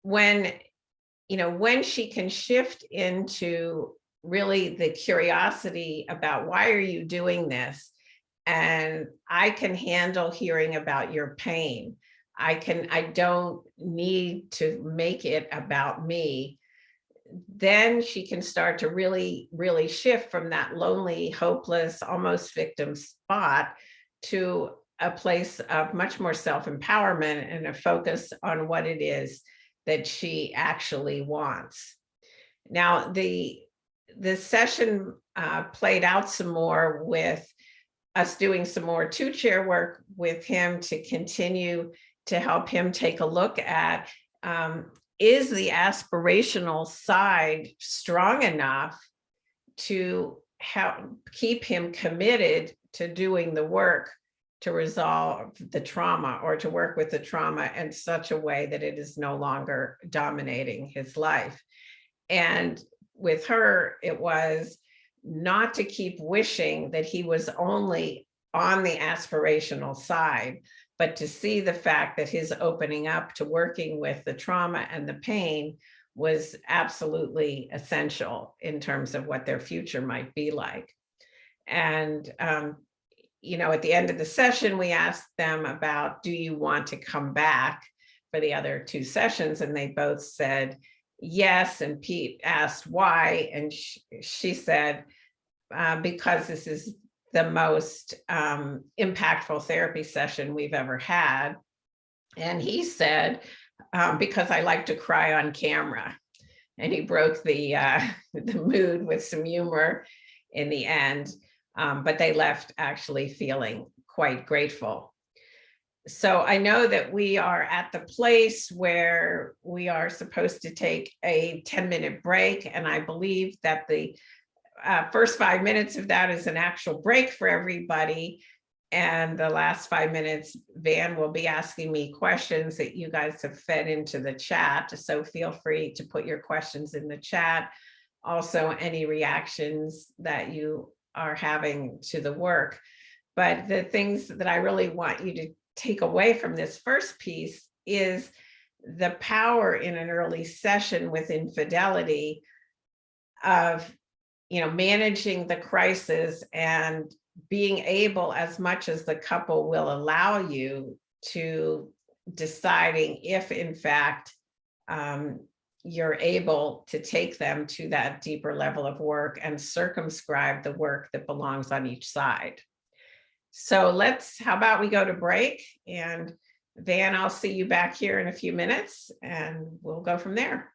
When she can shift into really the curiosity about why are you doing this, and I can handle hearing about your pain. I don't need to make it about me. Then she can start to really, really shift from that lonely, hopeless, almost victim spot to a place of much more self-empowerment and a focus on what it is that she actually wants. Now, the session played out some more with us doing some more two-chair work with him to continue to help him take a look at, is the aspirational side strong enough to keep him committed to doing the work to resolve the trauma or to work with the trauma in such a way that it is no longer dominating his life. And with her, it was not to keep wishing that he was only on the aspirational side, but to see the fact that his opening up to working with the trauma and the pain was absolutely essential in terms of what their future might be like. And at the end of the session, we asked them about, do you want to come back for the other two sessions? And they both said yes. And Pete asked why. And she said, because this is the most impactful therapy session we've ever had. And he said, because I like to cry on camera. And he broke the mood with some humor in the end. But they left actually feeling quite grateful. So I know that we are at the place where we are supposed to take a 10-minute break. And I believe that the first 5 minutes of that is an actual break for everybody. And the last 5 minutes, Van will be asking me questions that you guys have fed into the chat. So feel free to put your questions in the chat. Also, any reactions that you are having to the work. But the things that I really want you to take away from this first piece is the power in an early session with infidelity of, managing the crisis and being able, as much as the couple will allow you, to deciding if in fact you're able to take them to that deeper level of work and circumscribe the work that belongs on each side. So how about we go to break, and Van, I'll see you back here in a few minutes and we'll go from there.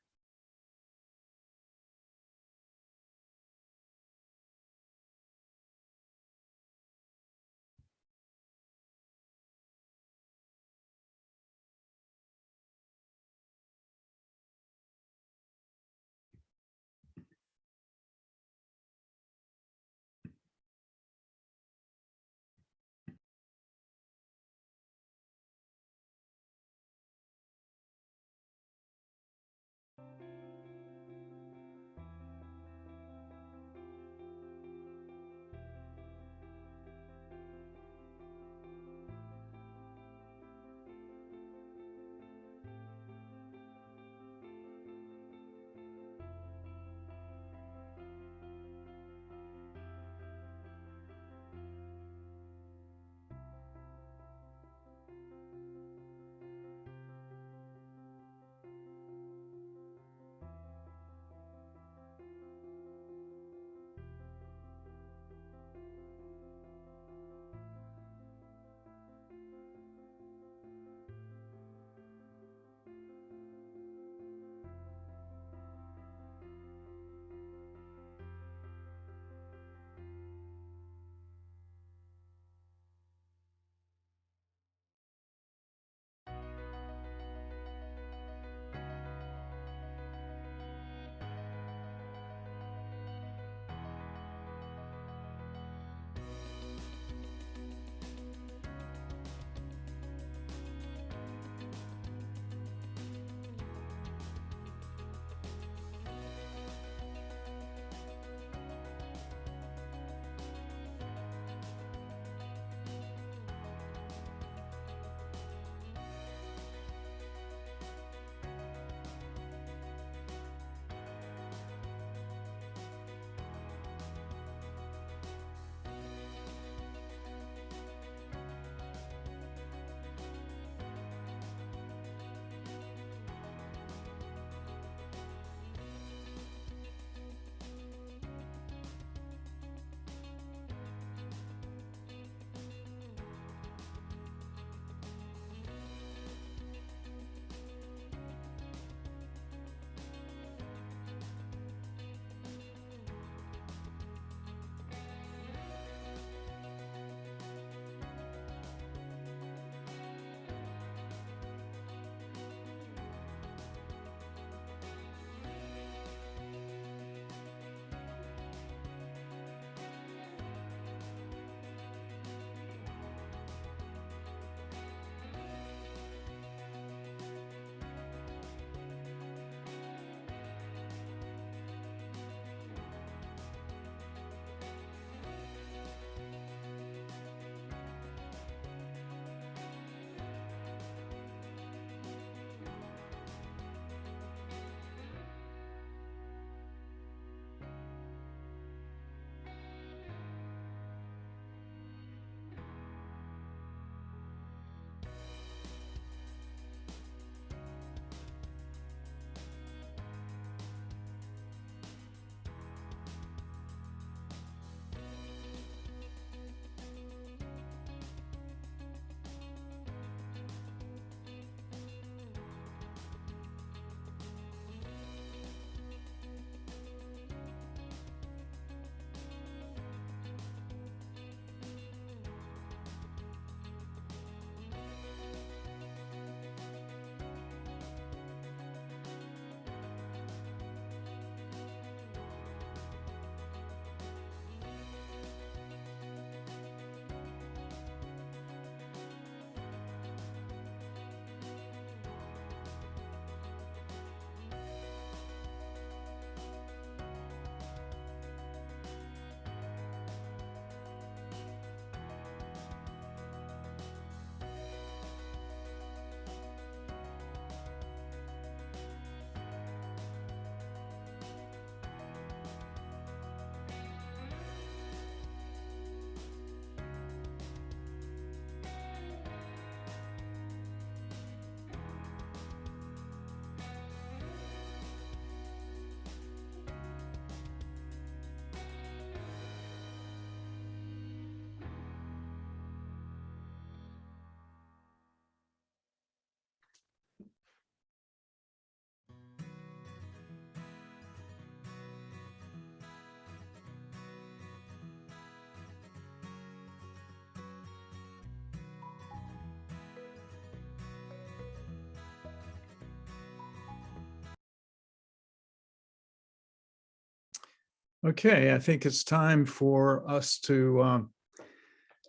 Okay, I think it's time for us to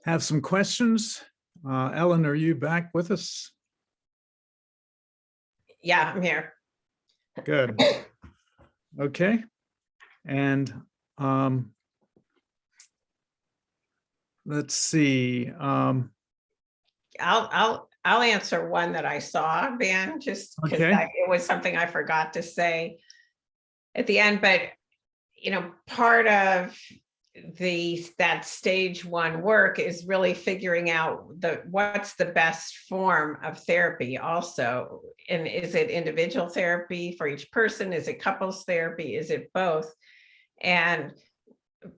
have some questions. Ellyn, are you back with us? Yeah, I'm here. Good. Okay. And let's see. I'll answer one that I saw, Van, just because Okay. it was something I forgot to say at the end. But part of that stage 1 work is really figuring out what's the best form of therapy also. And is it individual therapy for each person? Is it couples therapy? Is it both? And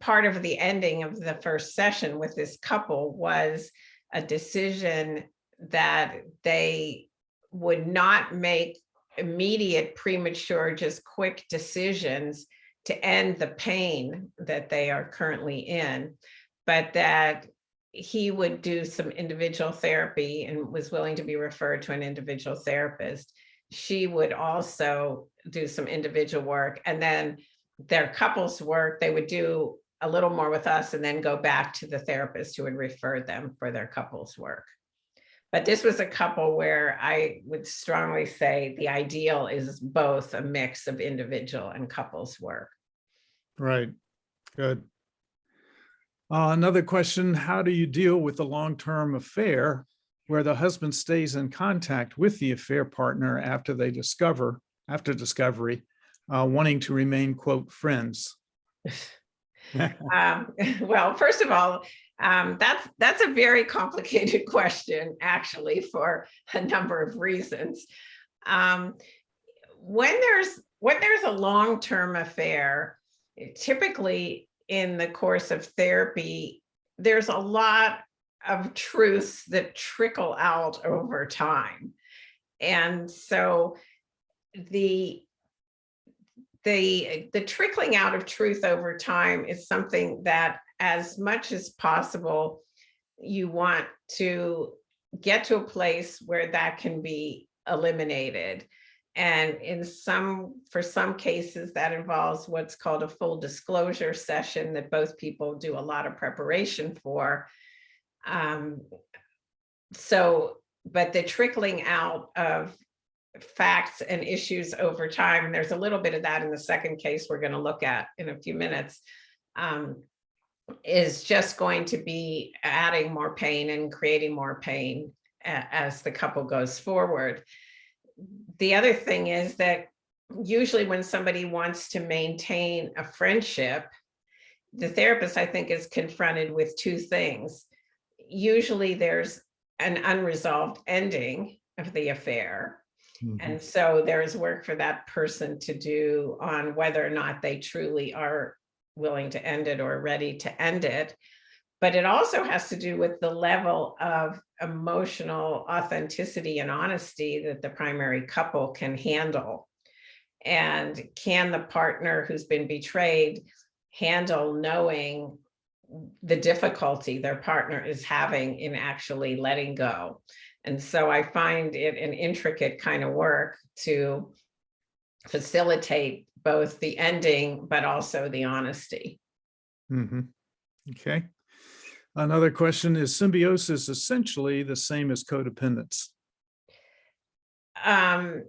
part of the ending of the first session with this couple was a decision that they would not make immediate, premature, just quick decisions to end the pain that they are currently in, but that he would do some individual therapy and was willing to be referred to an individual therapist. She would also do some individual work, and then their couples work, they would do a little more with us and then go back to the therapist who would refer them for their couples work. But this was a couple where I would strongly say the ideal is both a mix of individual and couples work. Right. Good. Another question, how do you deal with the long-term affair where the husband stays in contact with the affair partner after discovery, wanting to remain, quote, friends? Well, first of all, that's a very complicated question, actually, for a number of reasons. When there's a long-term affair, typically in the course of therapy, there's a lot of truths that trickle out over time. And so the trickling out of truth over time is something that, as much as possible, you want to get to a place where that can be eliminated. And for some cases, that involves what's called a full disclosure session that both people do a lot of preparation for. But the trickling out of facts and issues over time, and there's a little bit of that in the second case we're going to look at in a few minutes, is just going to be adding more pain and creating more pain as the couple goes forward. The other thing is that usually when somebody wants to maintain a friendship, the therapist, I think, is confronted with two things. Usually there's an unresolved ending of the affair. Mm-hmm. And so there is work for that person to do on whether or not they truly are willing to end it or ready to end it. But it also has to do with the level of emotional authenticity and honesty that the primary couple can handle. And can the partner who's been betrayed handle knowing the difficulty their partner is having in actually letting go? And so I find it an intricate kind of work to facilitate both the ending, but also the honesty. Mm-hmm. Okay. Another question, is symbiosis essentially the same as codependence? I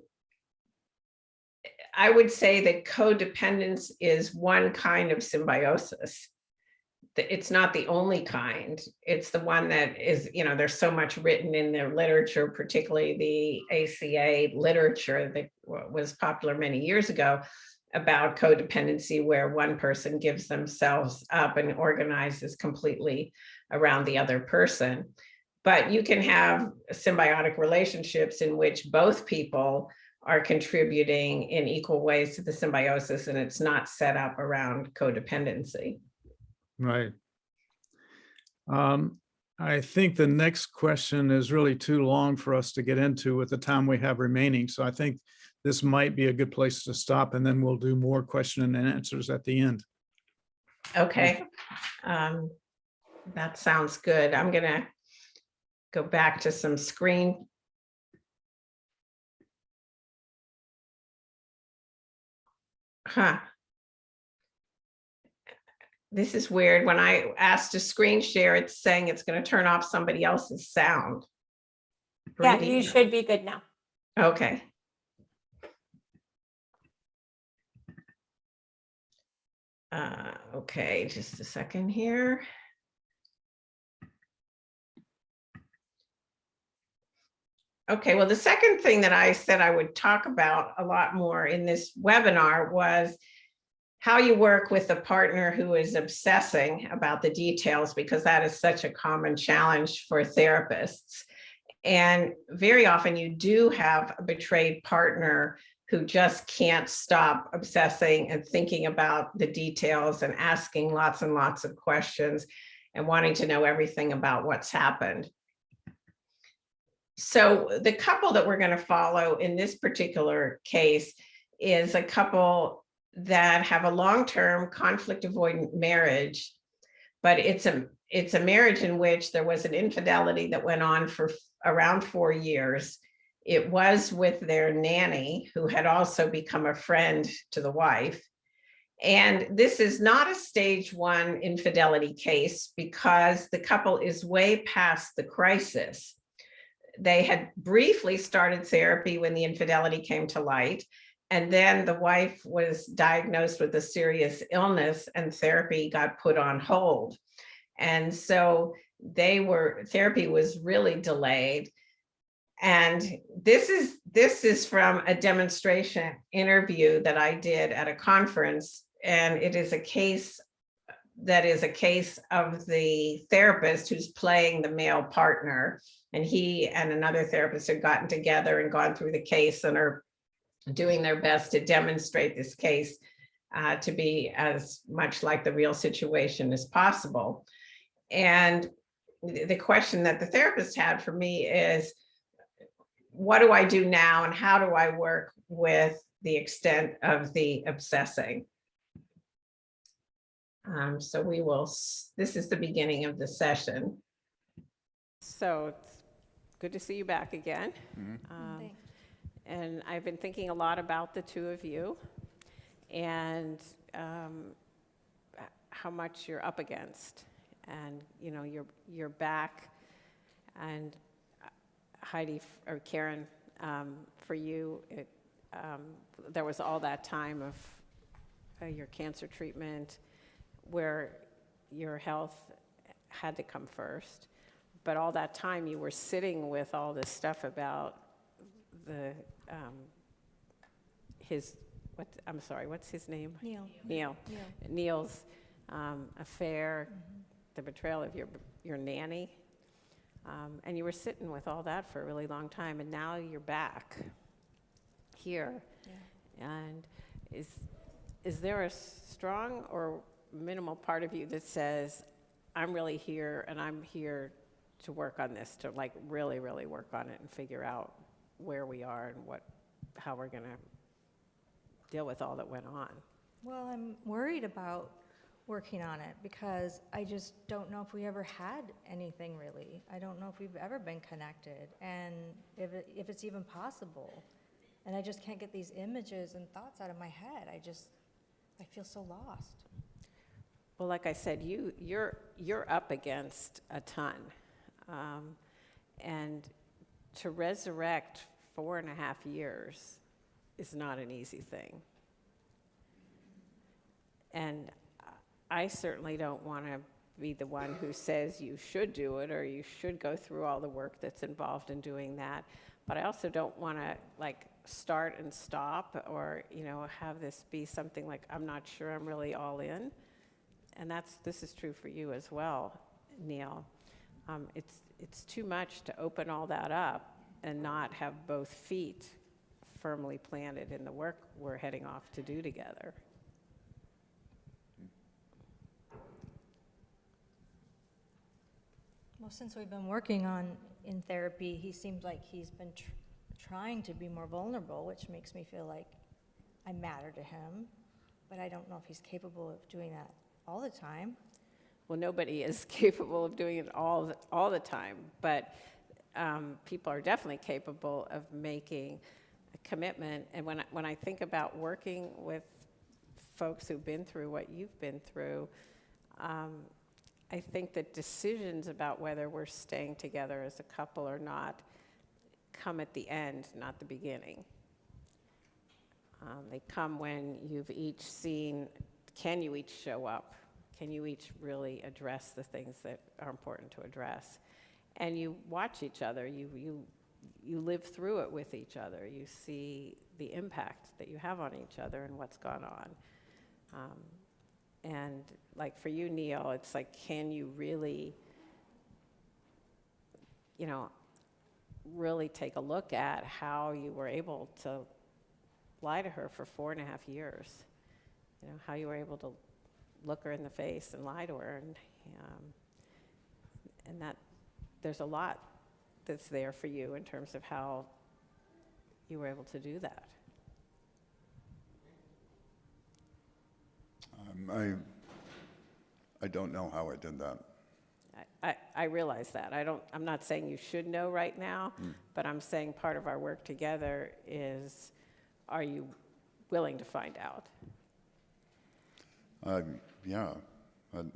would say that codependence is one kind of symbiosis. It's not the only kind. It's the one that is, there's so much written in the literature, particularly the ACA literature that was popular many years ago, about codependency, where one person gives themselves up and organizes completely around the other person. But you can have symbiotic relationships in which both people are contributing in equal ways to the symbiosis, and it's not set up around codependency. Right. I think the next question is really too long for us to get into with the time we have remaining. So I think this might be a good place to stop, and then we'll do more question and answers at the end. Okay. That sounds good. I'm going to go back to some screen. This is weird. When I asked to screen share, it's saying it's going to turn off somebody else's sound. Yeah, Brandy? you should be good now. Okay. Okay, just a second here. Okay, well, the second thing that I said I would talk about a lot more in this webinar was how you work with a partner who is obsessing about the details, because that is such a common challenge for therapists. And very often you do have a betrayed partner who just can't stop obsessing and thinking about the details and asking lots and lots of questions and wanting to know everything about what's happened. So the couple that we're going to follow in this particular case is a couple that have a long-term conflict avoidant marriage, but it's a marriage in which there was an infidelity that went on for around 4 years. It was with their nanny, who had also become a friend to the wife. And this is not a stage 1 infidelity case because the couple is way past the crisis. They had briefly started therapy when the infidelity came to light. And then the wife was diagnosed with a serious illness and therapy got put on hold. And so therapy was really delayed. And this is from a demonstration interview that I did at a conference. And it is a case of the therapist who's playing the male partner. And he and another therapist had gotten together and gone through the case and are doing their best to demonstrate this case to be as much like the real situation as possible. And the question that the therapist had for me is, what do I do now and how do I work with the extent of the obsessing? This is the beginning of the session. So it's good to see you back again. And I've been thinking a lot about the two of you and how much you're up against. And you know, you're back, and Heidi or Karen, for you, there was all that time of your cancer treatment where your health had to come first. But all that time you were sitting with all this stuff about what's his name? Neil's affair, the betrayal of your nanny. And you were sitting with all that for a really long time, and now you're back here. Yeah. And is there a strong or minimal part of you that says, I'm really here and I'm here to work on this, to like really, really work on it and figure out where we are and how we're going to deal with all that went on? Well, I'm worried about working on it because I just don't know if we ever had anything really. I don't know if we've ever been connected and if it's even possible. And I just can't get these images and thoughts out of my head. I feel so lost. Well, like I said, you're up against a ton. And to resurrect 4.5 years is not an easy thing. And I certainly don't want to be the one who says you should do it or you should go through all the work that's involved in doing that. But I also don't want to like start and stop or, have this be something like, I'm not sure I'm really all in. And this is true for you as well, Neil. It's too much to open all that up and not have both feet firmly planted in the work we're heading off to do together. Well, since we've been working in therapy, he seems like he's been trying to be more vulnerable, which makes me feel like I matter to him. But I don't know if he's capable of doing that all the time. Well, nobody is capable of doing it all the time, but people are definitely capable of making a commitment. And when I think about working with folks who've been through what you've been through, I think that decisions about whether we're staying together as a couple or not come at the end, not the beginning. They come when you've each seen, can you each show up? Can you each really address the things that are important to address? And you watch each other, you live through it with each other. You see the impact that you have on each other and what's gone on. And like for you, Neil, it's like, can you really, really take a look at how you were able to lie to her for 4.5 years? How you were able to look her in the face and lie to her, and that there's a lot that's there for you in terms of how you were able to do that. I don't know how I did that. I realize that. I'm not saying you should know right now, but I'm saying part of our work together is, are you willing to find out? Yeah,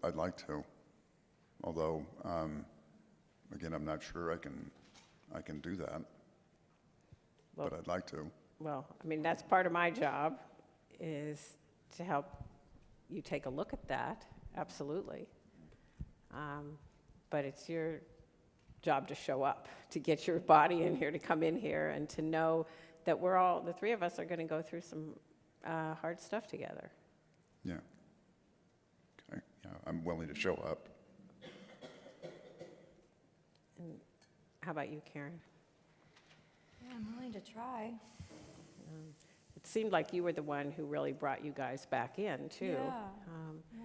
I'd like to. Although, again, I'm not sure I can do that. Well, but I'd like to. Well, I mean, that's part of my job, is to help you take a look at that, absolutely. But it's your job to show up, to get your body in here, to come in here, and to know that the three of us are going to go through some hard stuff together. Yeah. Okay. Yeah, I'm willing to show up. And how about you, Karen? Yeah, I'm willing to try. It seemed like you were the one who really brought you guys back in, too. Yeah. Yeah.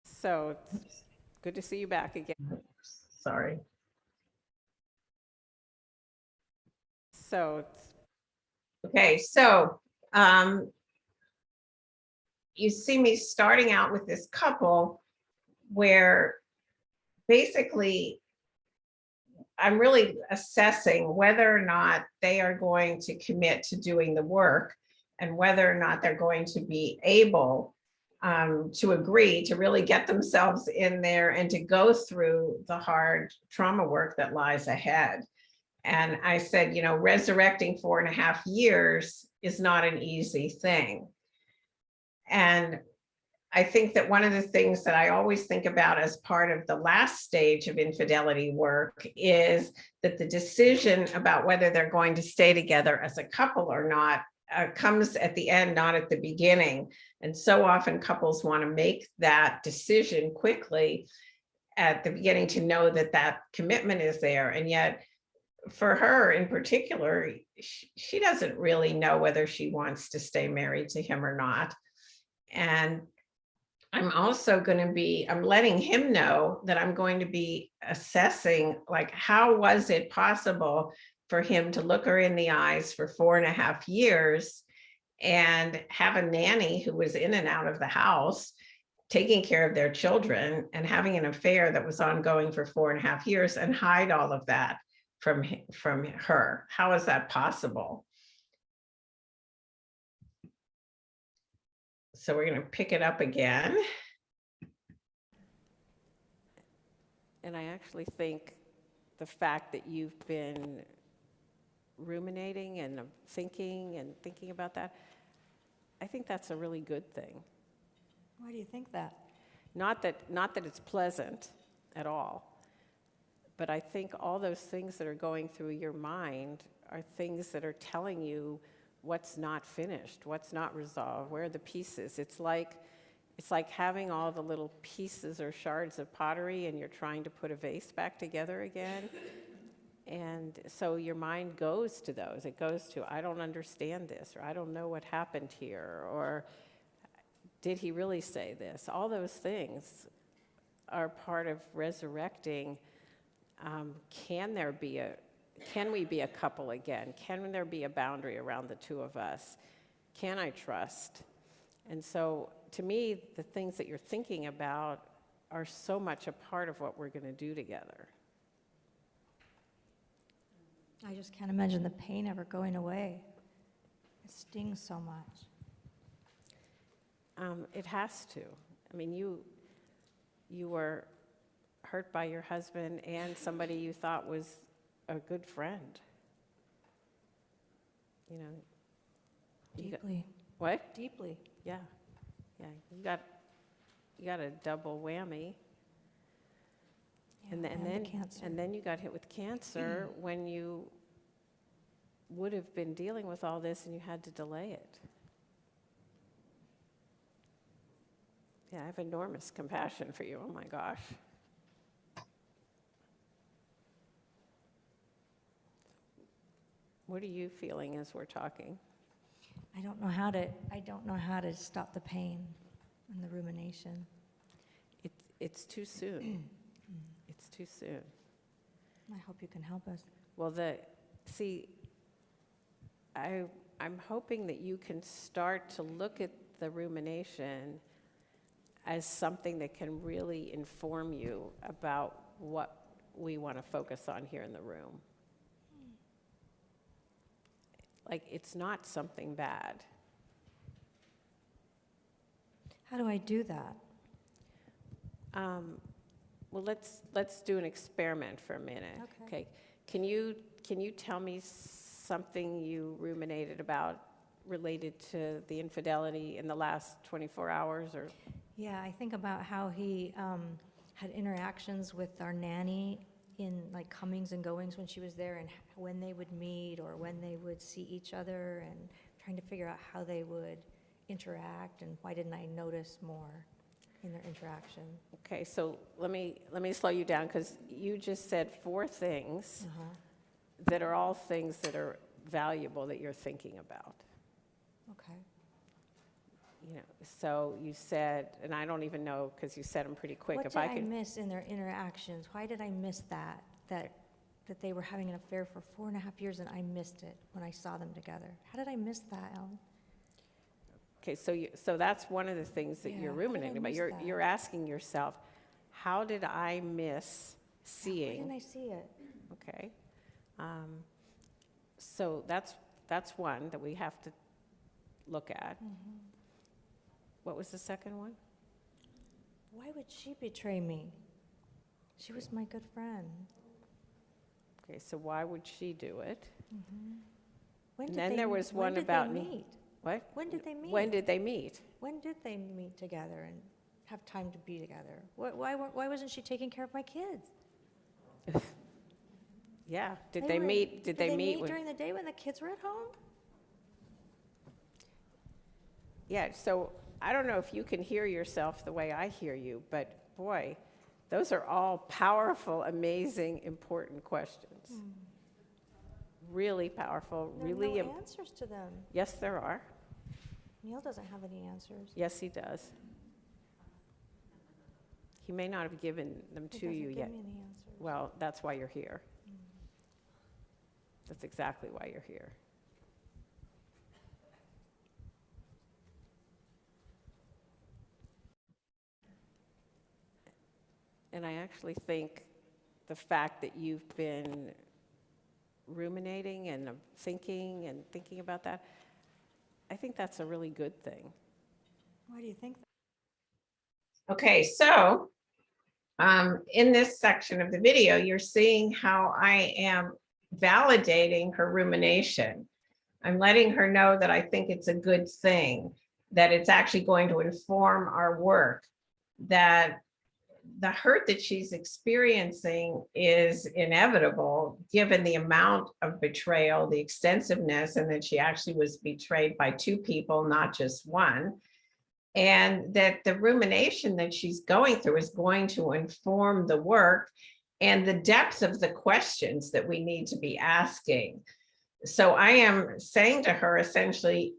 So it's good to see you back again. Sorry. So Okay, so you see me starting out with this couple where basically I'm really assessing whether or not they are going to commit to doing the work and whether or not they're going to be able to agree to really get themselves in there and to go through the hard trauma work that lies ahead. And I said, resurrecting 4.5 years is not an easy thing. And I think that one of the things that I always think about as part of the last stage of infidelity work is that the decision about whether they're going to stay together as a couple or not comes at the end, not at the beginning. And so often couples want to make that decision quickly at the beginning to know that that commitment is there. And yet for her in particular, she doesn't really know whether she wants to stay married to him or not. And I'm also I'm letting him know that I'm going to be assessing, like, how was it possible for him to look her in the eyes for 4.5 years and have a nanny who was in and out of the house, taking care of their children and having an affair that was ongoing for 4.5 years and hide all of that from her? How is that possible? So we're going to pick it up again. and I actually think the fact that you've been ruminating and thinking about that, I think that's a really good thing. Why do you think that? Not that it's pleasant at all, but I think all those things that are going through your mind are things that are telling you what's not finished, what's not resolved, where are the pieces. It's like having all the little pieces or shards of pottery and you're trying to put a vase back together again. And so your mind goes to those. It goes to, I don't understand this, or I don't know what happened here, or did he really say this? All those things are part of resurrecting. Can we be a couple again? Can there be a boundary around the two of us? Can I trust? And so to me, the things that you're thinking about are so much a part of what we're going to do together. I just can't imagine the pain ever going away. It stings so much. It has to. I mean, you were hurt by your husband and somebody you thought was a good friend. You know. Deeply. What? Deeply. Yeah. Yeah. You got a double whammy. Yeah, And the then cancer. and then you got hit with cancer when you would have been dealing with all this and you had to delay it. Yeah, I have enormous compassion for you. Oh my gosh. What are you feeling as we're talking? I don't know how to stop the pain and the rumination. It's too soon. It's too soon. I hope you can help us. Well, I'm hoping that you can start to look at the rumination as something that can really inform you about what we want to focus on here in the room. Like, it's not something bad. How do I do that? Well, let's do an experiment for a minute. Okay. Can you tell me something you ruminated about related to the infidelity in the last 24 hours or? Yeah, I think about how he had interactions with our nanny in like comings and goings when she was there, and when they would meet or when they would see each other, and trying to figure out how they would interact and why didn't I notice more in their interaction. Okay, so let me slow you down, because you just said 4 things that are all things that are valuable that you're thinking about. Okay. You know, so you said, and I don't even know because you said them pretty quick. What If did I I could, miss in their interactions? Why did I miss that they were having an affair for 4.5 years and I missed it when I saw them together? How did I miss that, Ellen? okay, so that's one of the things that Yeah, you're how did I ruminating about. miss You're that? you're asking yourself, how did I miss Why seeing? didn't I see it? Okay, so that's one that we have to look at. What was the second one? Why would she betray me? She was my good friend. Okay, so why would she do it? When And did then they, there was when one did about they meet? What? When did they meet? When did they meet? When did they meet together and have time to be together? Why wasn't she taking care of my kids? Yeah. Did they meet? Did they meet when? during the day when the kids were at home? Yeah. So I don't know if you can hear yourself the way I hear you, but boy, those are all powerful, amazing, important questions. Really powerful. There are Really. no answers to them. Yes, there are. Neil doesn't have any answers. Yes, he does. He may not have given them He to you doesn't yet. give me any answers. Well, that's why you're here. That's exactly why you're here. And I actually think the fact that you've been ruminating and thinking about that, I think that's a really good thing. Why do you think that? Okay, so in this section of the video, you're seeing how I am validating her rumination. I'm letting her know that I think it's a good thing, that it's actually going to inform our work, that the hurt that she's experiencing is inevitable given the amount of betrayal, the extensiveness, and that she actually was betrayed by 2 people, not just one. And that the rumination that she's going through is going to inform the work and the depth of the questions that we need to be asking. So I am saying to her essentially,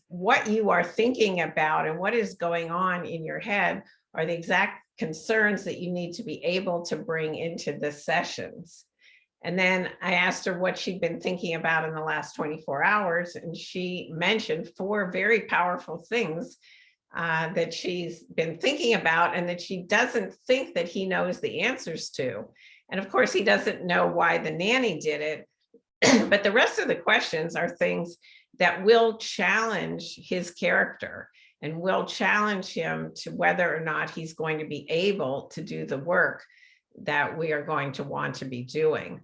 what you are thinking about and what is going on in your head are the exact concerns that you need to be able to bring into the sessions. And then I asked her what she'd been thinking about in the last 24 hours, and she mentioned 4 very powerful things that she's been thinking about and that she doesn't think that he knows the answers to. And of course, he doesn't know why the nanny did it, but the rest of the questions are things that will challenge his character And we'll challenge him to whether or not he's going to be able to do the work that we are going to want to be doing.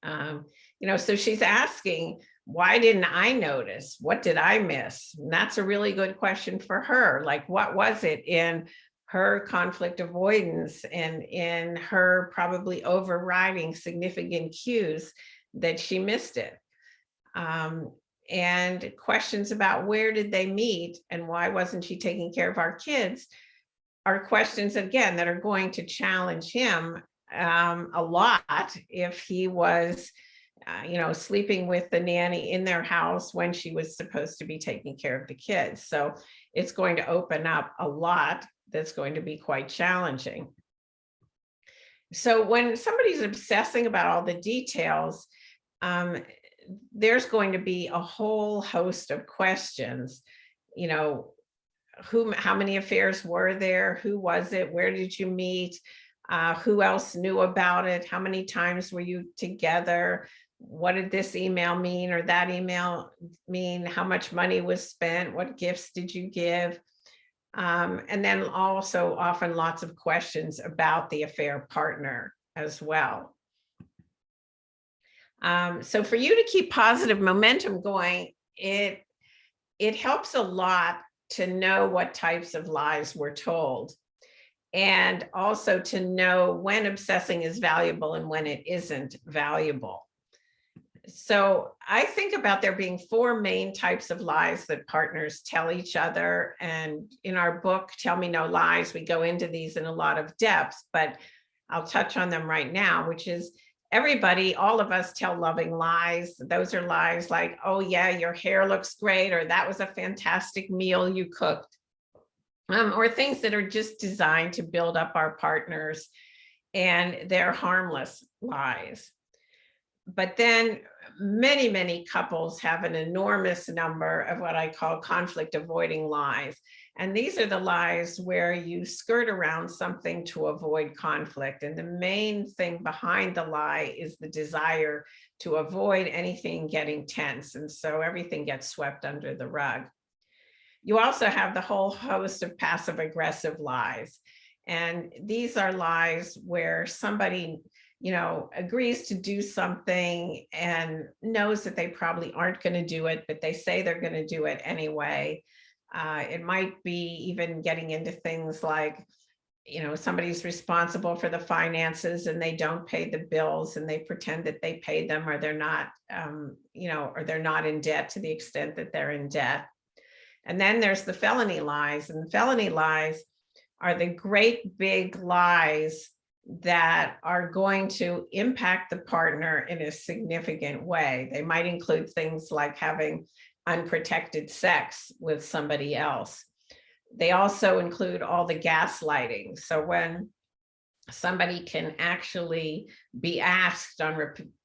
So she's asking, why didn't I notice? What did I miss? And that's a really good question for her. Like, what was it in her conflict avoidance and in her probably overriding significant cues that she missed it? And questions about where did they meet and why wasn't she taking care of our kids are questions, again, that are going to challenge him a lot if he was sleeping with the nanny in their house when she was supposed to be taking care of the kids. So it's going to open up a lot that's going to be quite challenging. So when somebody's obsessing about all the details, there's going to be a whole host of questions. How many affairs were there? Who was it? Where did you meet? Who else knew about it? How many times were you together? What did this email mean or that email mean? How much money was spent? What gifts did you give? And then also often lots of questions about the affair partner as well. So for you to keep positive momentum going, it helps a lot to know what types of lies we're told, and also to know when obsessing is valuable and when it isn't valuable. So I think about there being 4 main types of lies that partners tell each other. And in our book, Tell Me No Lies, we go into these in a lot of depth, but I'll touch on them right now, which is everybody, all of us tell loving lies. Those are lies like, oh yeah, your hair looks great, or that was a fantastic meal you cooked. Or things that are just designed to build up our partners, and they're harmless lies. But then many, many couples have an enormous number of what I call conflict avoiding lies. And these are the lies where you skirt around something to avoid conflict. And the main thing behind the lie is the desire to avoid anything getting tense. And so everything gets swept under the rug. You also have the whole host of passive aggressive lies. And these are lies where somebody agrees to do something and knows that they probably aren't going to do it, but they say they're going to do it anyway. It might be even getting into things like, somebody's responsible for the finances and they don't pay the bills and they pretend that they pay them, or they're not, or they're not in debt to the extent that they're in debt. And then there's the felony lies, and felony lies are the great big lies that are going to impact the partner in a significant way. They might include things like having unprotected sex with somebody else. They also include all the gaslighting. So when somebody can actually be asked on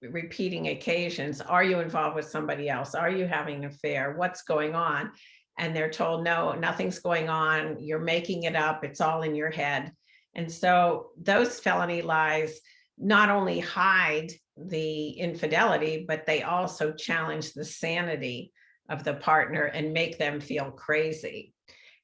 repeating occasions, are you involved with somebody else? Are you having an affair? What's going on? And they're told, no, nothing's going on. You're making it up. It's all in your head. And so those felony lies not only hide the infidelity, but they also challenge the sanity of the partner and make them feel crazy.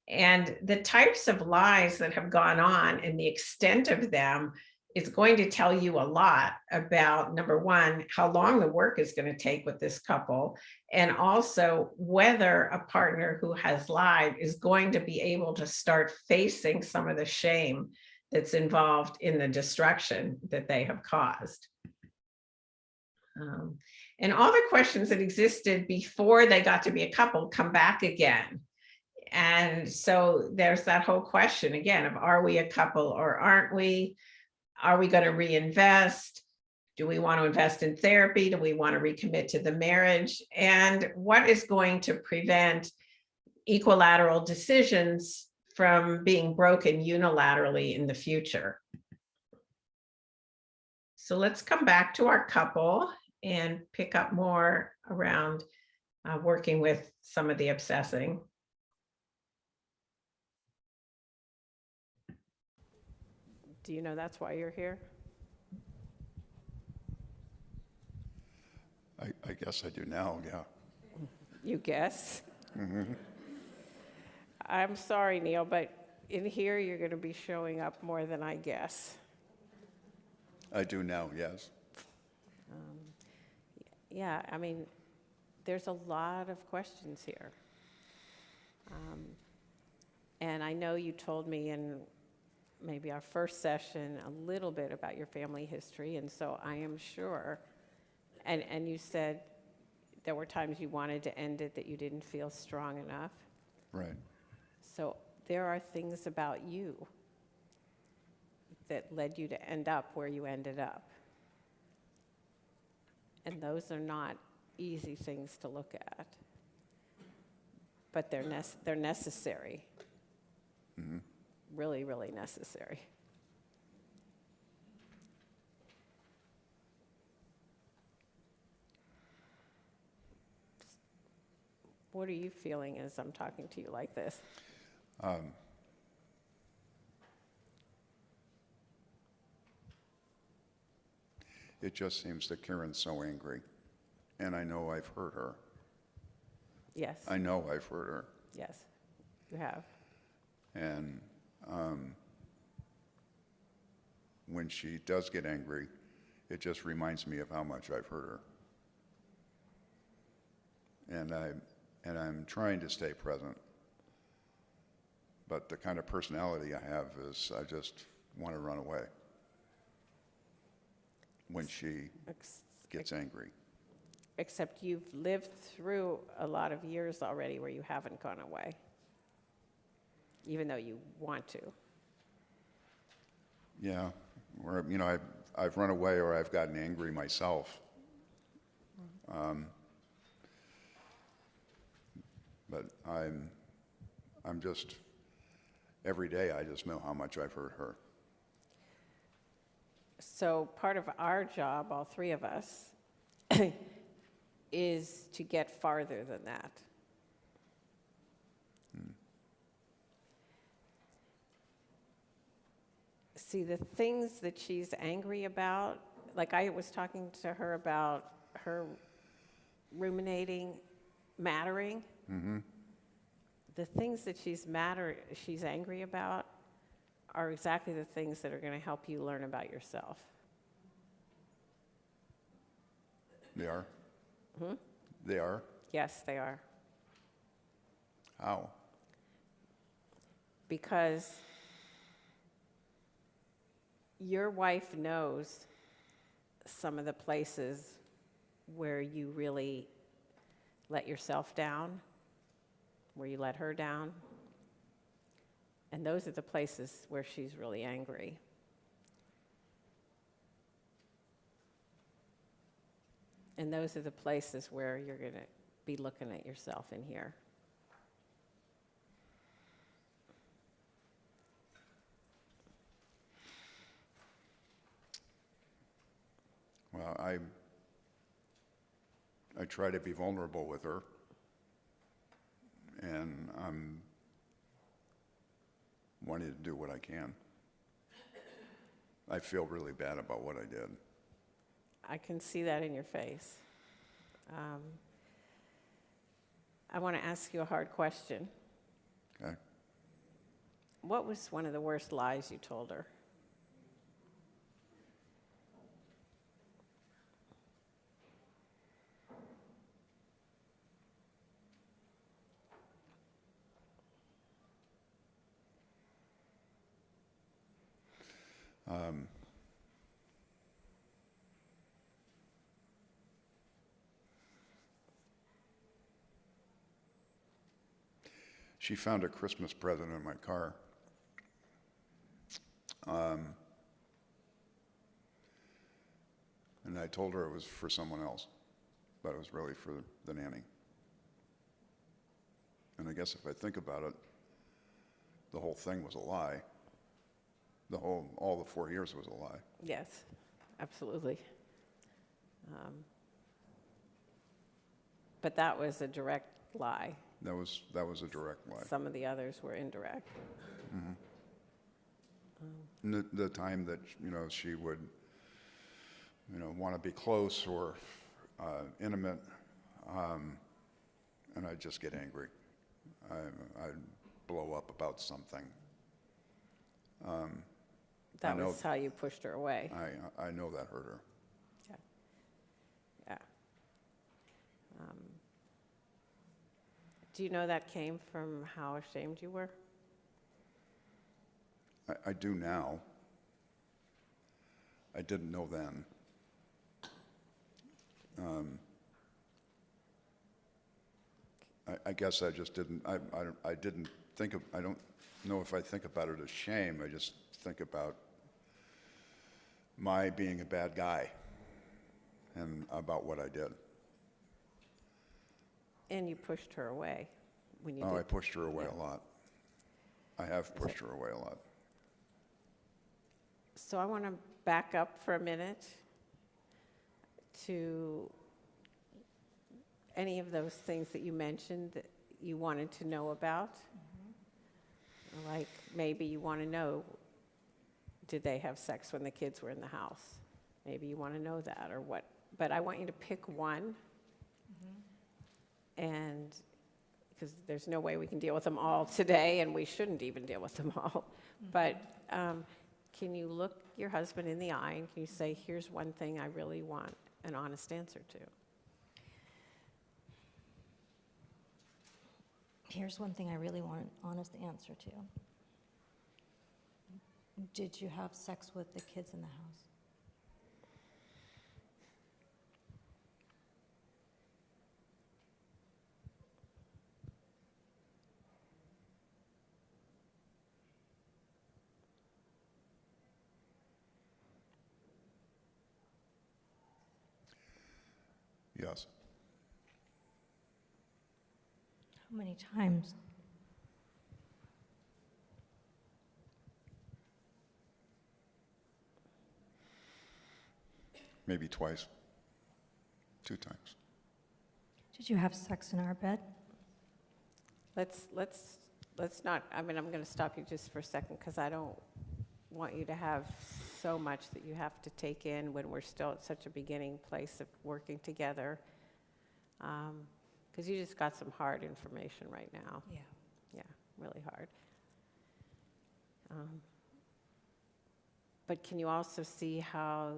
And the types of lies that have gone on and the extent of them is going to tell you a lot about, number one, how long the work is going to take with this couple, and also whether a partner who has lied is going to be able to start facing some of the shame that's involved in the destruction that they have caused. And all the questions that existed before they got to be a couple come back again. And so there's that whole question again of, are we a couple or aren't we? Are we going to reinvest? Do we want to invest in therapy? Do we want to recommit to the marriage? And what is going to prevent equilateral decisions from being broken unilaterally in the future? So let's come back to our couple and pick up more around working with some of the obsessing. Do you know that's why you're here? I guess I do now, yeah. You guess? Mm-hmm. I'm sorry, Neil, but in here, you're going to be showing up more than I guess. I do now, yes. Yeah, I mean, there's a lot of questions here. And I know you told me in maybe our first session a little bit about your family history, and so I am sure, and you said there were times you wanted to end it that you didn't feel strong enough. Right. So there are things about you that led you to end up where you ended up. And those are not easy things to look at, but they're necessary. Mm-hmm. Really, really necessary. What are you feeling as I'm talking to you like this? It just seems that Karen's so angry, and I know I've hurt her. Yes. I know I've hurt her. Yes, you have. And when she does get angry, it just reminds me of how much I've hurt her. And I'm trying to stay present. But the kind of personality I have is I just want to run away when she gets angry. Except you've lived through a lot of years already where you haven't gone away, even though you want to. Yeah, or I've run away or I've gotten angry myself. But I'm just, every day I just know how much I've hurt her. So part of our job, all three of us, is to get farther than that. See, the things that she's angry about, like I was talking to her about her ruminating, mattering. Mm-hmm. The things that she's angry about are exactly the things that are going to help you learn about yourself. They are? Hmm? They are? Yes, they are. How? Because your wife knows some of the places where you really let yourself down, where you let her down. And those are the places where she's really angry. And those are the places where you're going to be looking at yourself in here. Well, I try to be vulnerable with her, and I'm wanting to do what I can. I feel really bad about what I did. I can see that in your face. I want to ask you a hard question. Okay? What was one of the worst lies you told her? She found a Christmas present in my car. And I told her it was for someone else, but it was really for the nanny. And I guess if I think about it, the whole thing was a lie. All the 4 years was a lie. Yes, absolutely. But that was a direct lie. That was a direct lie. Some of the others were indirect. Mm-hmm. And the time that she would want to be close or intimate, and I'd just get angry. blow up about something. That know- was how you pushed her away. I know that hurt her. Yeah. Yeah. Do you know that came from how ashamed you were? I do now. I didn't know then. I guess I just didn't, I didn't think of, I don't know if I think about it as shame. I just think about my being a bad guy and about what I did. And you pushed her away when you Oh, did. I pushed her away a lot. I have pushed her away a lot. So I want to back up for a minute to any of those things that you mentioned that you wanted to know about. Like maybe you want to know, did they have sex when the kids were in the house? Maybe you want to know that or what. But I want you to pick one. And because there's no way we can deal with them all today, and we shouldn't even deal with them all. But can you look your husband in the eye and can you say, here's one thing I really want an honest answer to? Here's one thing I really want an honest answer to. Did you have sex with the kids in the house? Yes. How many times? Maybe twice. 2 times. Did you have sex in our bed? Let's not, I mean, I'm going to stop you just for a second because I don't want you to have so much that you have to take in when we're still at such a beginning place of working together. Because you just got some hard information right now. Yeah. Yeah, really hard. But can you also see how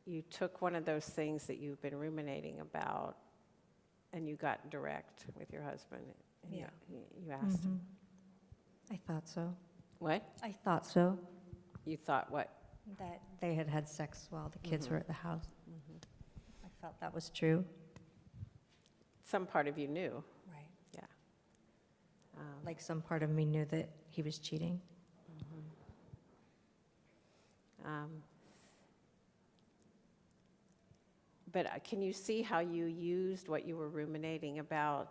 you took one of those things that you've been ruminating about and you got direct with your husband? And Yeah. You asked him. I thought so. What? I thought so. You thought what? That they had had sex while the kids were at the house. I felt that was true. Some part of you knew. Right. Yeah. Like some part of me knew that he was cheating. But can you see how you used what you were ruminating about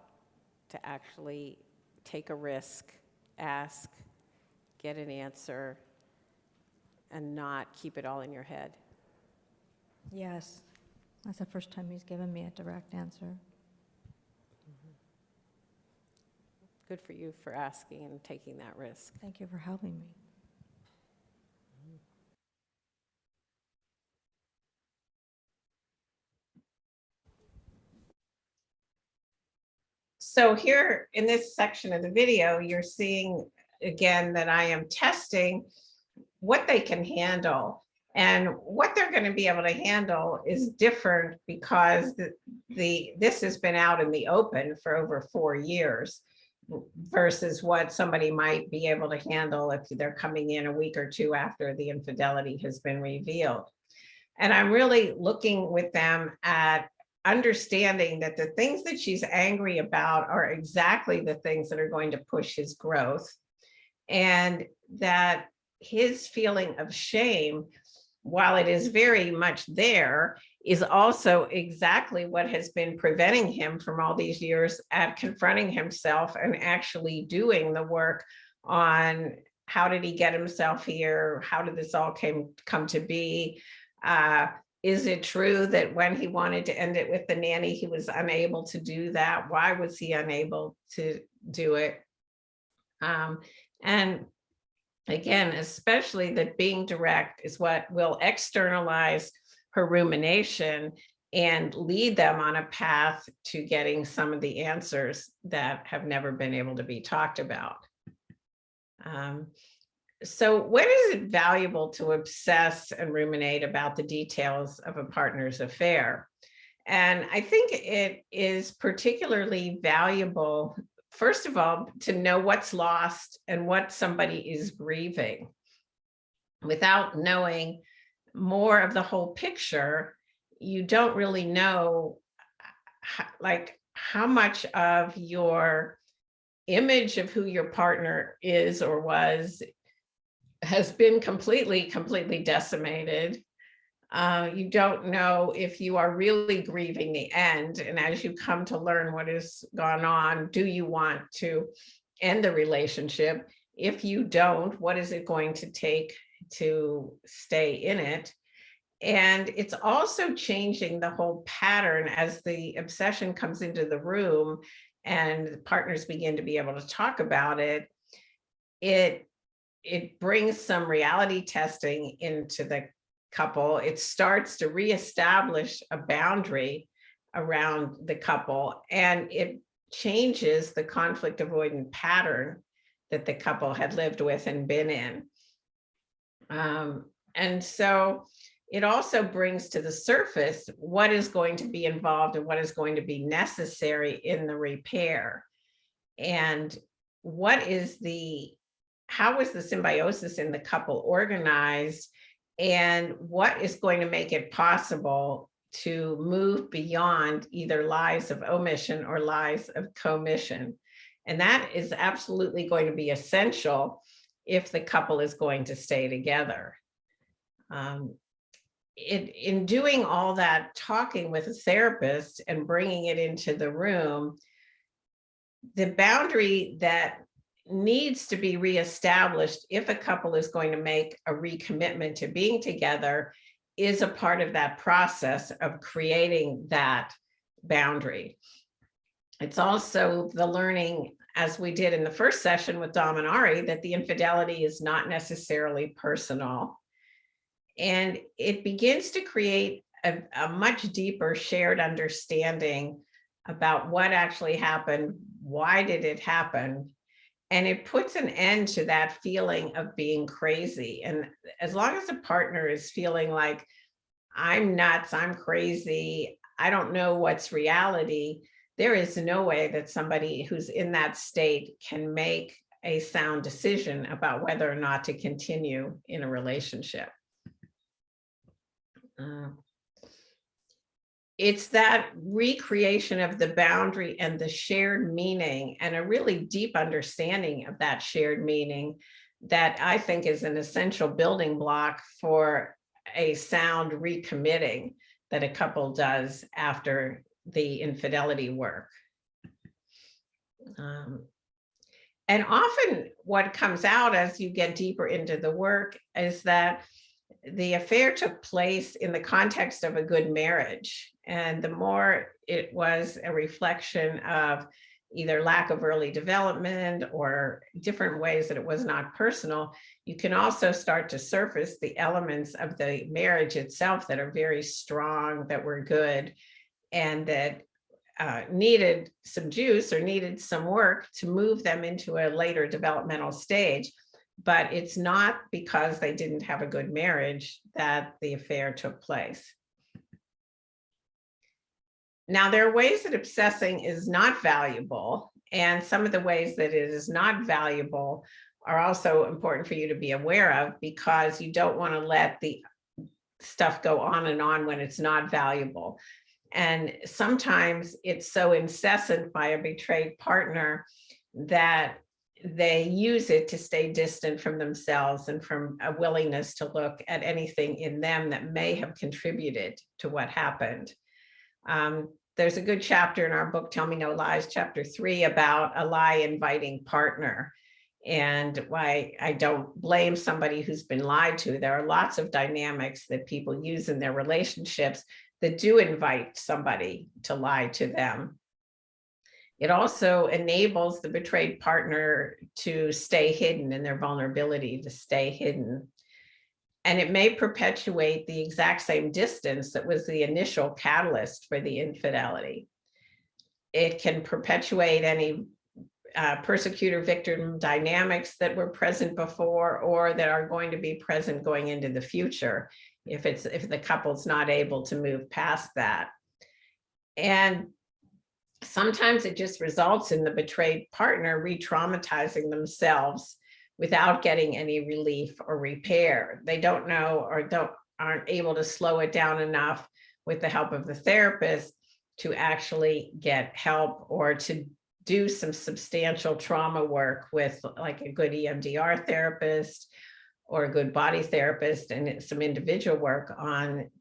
to actually take a risk, ask, get an answer, and not keep it all in your head? Yes. That's the first time he's given me a direct answer. Good for you for asking and taking that risk. Thank you for helping me. So here in this section of the video, you're seeing again that I am testing what they can handle. And what they're going to be able to handle is different because this has been out in the open for over 4 years versus what somebody might be able to handle if they're coming in a week or 2 after the infidelity has been revealed. And I'm really looking with them at understanding that the things that she's angry about are exactly the things that are going to push his growth, and that his feeling of shame, while it is very much there, is also exactly what has been preventing him from all these years at confronting himself and actually doing the work on how did he get himself here? How did this all come to be? Is it true that when he wanted to end it with the nanny, he was unable to do that? Why was he unable to do it? And again, especially that being direct is what will externalize her rumination and lead them on a path to getting some of the answers that have never been able to be talked about. So when is it valuable to obsess and ruminate about the details of a partner's affair? And I think it is particularly valuable, first of all, to know what's lost and what somebody is grieving. Without knowing more of the whole picture, you don't really know like how much of your image of who your partner is or was has been completely decimated. You don't know if you are really grieving the end. And as you come to learn what has gone on, do you want to end the relationship? If you don't, what is it going to take to stay in it? And it's also changing the whole pattern as the obsession comes into the room and the partners begin to be able to talk about it. It brings some reality testing into the couple. It starts to reestablish a boundary around the couple, and it changes the conflict avoidant pattern that the couple had lived with and been in. And so it also brings to the surface what is going to be involved and what is going to be necessary in the repair. And how is the symbiosis in the couple organized, and what is going to make it possible to move beyond either lies of omission or lies of commission. And that is absolutely going to be essential if the couple is going to stay together. In doing all that talking with a therapist and bringing it into the room, the boundary that needs to be reestablished if a couple is going to make a recommitment to being together is a part of that process of creating that boundary. It's also the learning, as we did in the first session with Dom and Ari, that the infidelity is not necessarily personal. And it begins to create a much deeper shared understanding about what actually happened, why did it happen, and it puts an end to that feeling of being crazy. And as long as a partner is feeling like, I'm nuts, I'm crazy, I don't know what's reality, there is no way that somebody who's in that state can make a sound decision about whether or not to continue in a relationship. It's that recreation of the boundary and the shared meaning and a really deep understanding of that shared meaning that I think is an essential building block for a sound recommitting that a couple does after the infidelity work. And often what comes out as you get deeper into the work is that the affair took place in the context of a good marriage. And the more it was a reflection of either lack of early development or different ways that it was not personal, you can also start to surface the elements of the marriage itself that are very strong, that were good, and that needed some juice or needed some work to move them into a later developmental stage. But it's not because they didn't have a good marriage that the affair took place. Now, there are ways that obsessing is not valuable, and some of the ways that it is not valuable are also important for you to be aware of, because you don't want to let the stuff go on and on when it's not valuable. And sometimes it's so incessant by a betrayed partner that they use it to stay distant from themselves and from a willingness to look at anything in them that may have contributed to what happened. There's a good chapter in our book, Tell Me No Lies, chapter 3, about a lie inviting partner, and why I don't blame somebody who's been lied to. There are lots of dynamics that people use in their relationships that do invite somebody to lie to them. It also enables the betrayed partner to stay hidden, in their vulnerability to stay hidden. And it may perpetuate the exact same distance that was the initial catalyst for the infidelity. It can perpetuate any persecutor-victim dynamics that were present before or that are going to be present going into the future if the couple's not able to move past that. And sometimes it just results in the betrayed partner re-traumatizing themselves without getting any relief or repair. They don't know or aren't able to slow it down enough with the help of the therapist to actually get help or to do some substantial trauma work with like a good EMDR therapist or a good body therapist, and some individual work on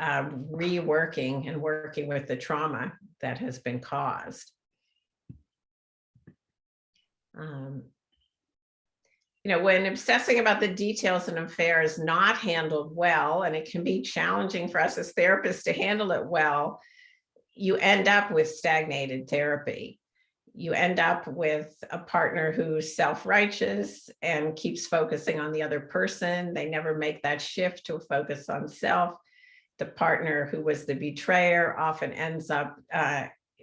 reworking and working with the trauma that has been caused. When obsessing about the details in an affair is not handled well, and it can be challenging for us as therapists to handle it well, you end up with stagnated therapy. You end up with a partner who's self-righteous and keeps focusing on the other person. They never make that shift to a focus on self. The partner who was the betrayer often ends up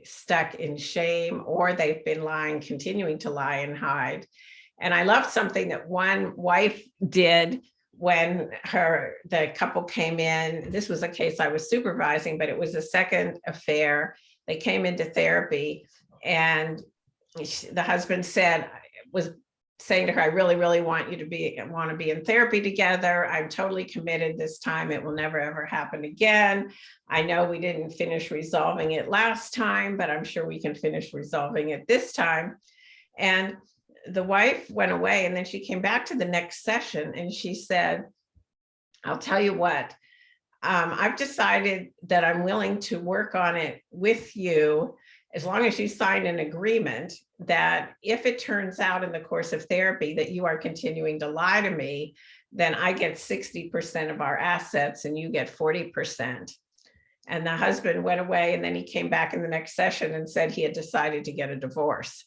stuck in shame, or they've been lying, continuing to lie and hide. And I loved something that one wife did when the couple came in. This was a case I was supervising, but it was a second affair. They came into therapy, and the husband was saying to her, I really, really want to be in therapy together. I'm totally committed this time. It will never, ever happen again. I know we didn't finish resolving it last time, but I'm sure we can finish resolving it this time. And the wife went away, and then she came back to the next session and she said, I'll tell you what, I've decided that I'm willing to work on it with you as long as you sign an agreement that if it turns out in the course of therapy that you are continuing to lie to me, then I get 60% of our assets and you get 40%. And the husband went away, and then he came back in the next session and said he had decided to get a divorce.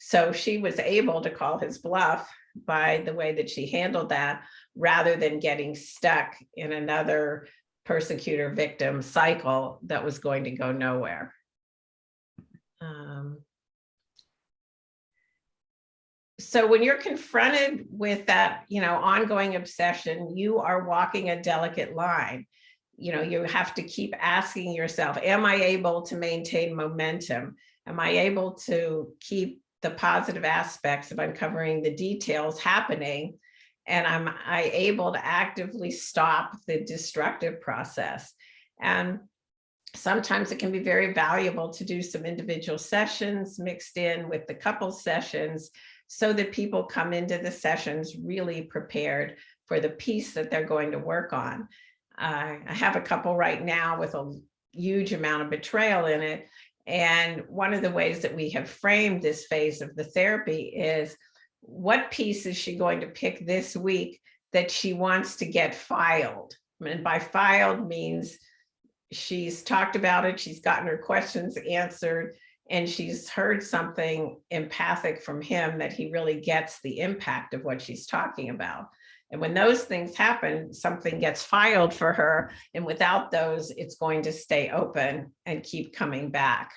So she was able to call his bluff by the way that she handled that, rather than getting stuck in another persecutor victim cycle that was going to go nowhere. So when you're confronted with that, ongoing obsession, you are walking a delicate line. You have to keep asking yourself, am I able to maintain momentum? Am I able to keep the positive aspects of uncovering the details happening? And am I able to actively stop the destructive process? And sometimes it can be very valuable to do some individual sessions mixed in with the couple sessions, so that people come into the sessions really prepared for the piece that they're going to work on. I have a couple right now with a huge amount of betrayal in it. And one of the ways that we have framed this phase of the therapy is, what piece is she going to pick this week that she wants to get filed? And by filed means she's talked about it, she's gotten her questions answered, and she's heard something empathic from him that he really gets the impact of what she's talking about. And when those things happen, something gets filed for her, and without those, it's going to stay open and keep coming back.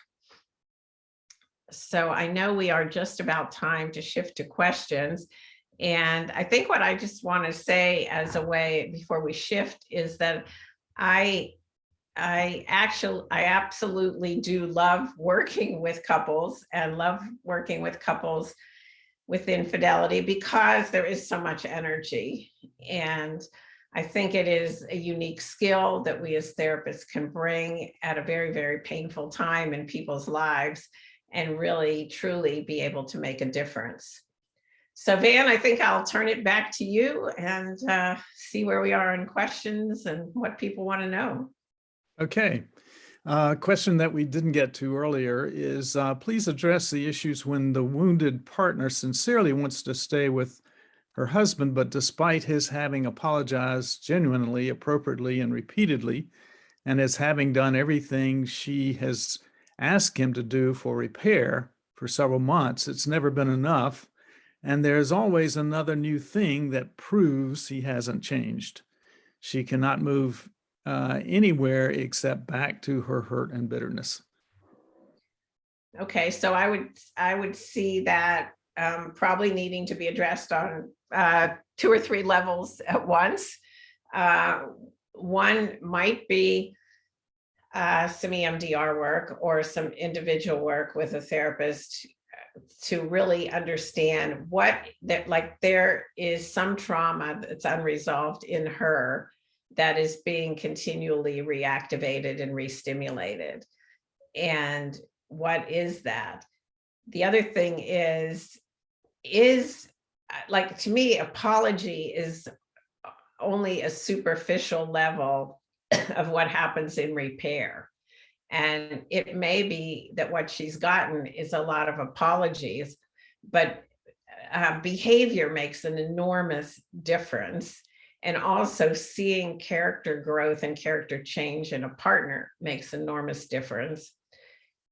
So I know we are just about time to shift to questions. And I think what I just want to say as a way before we shift is that I absolutely do love working with couples, and love working with couples with infidelity, because there is so much energy. And I think it is a unique skill that we as therapists can bring at a very, very painful time in people's lives, and really, truly be able to make a difference. So Van, I think I'll turn it back to you and see where we are in questions and what people want to know. Okay. Question that we didn't get to earlier is, please address the issues when the wounded partner sincerely wants to stay with her husband, but despite his having apologized genuinely, appropriately, and repeatedly, and as having done everything she has asked him to do for repair for several months, it's never been enough. And there's always another new thing that proves he hasn't changed. She cannot move anywhere except back to her hurt and bitterness. Okay, so I would see that probably needing to be addressed on 2 or 3 levels at once. One might be some EMDR work or some individual work with a therapist to really understand what that, like, there is some trauma that's unresolved in her that is being continually reactivated and re-stimulated. And what is that? The other thing is like, to me, apology is only a superficial level of what happens in repair. And it may be that what she's gotten is a lot of apologies, but behavior makes an enormous difference. And also seeing character growth and character change in a partner makes enormous difference.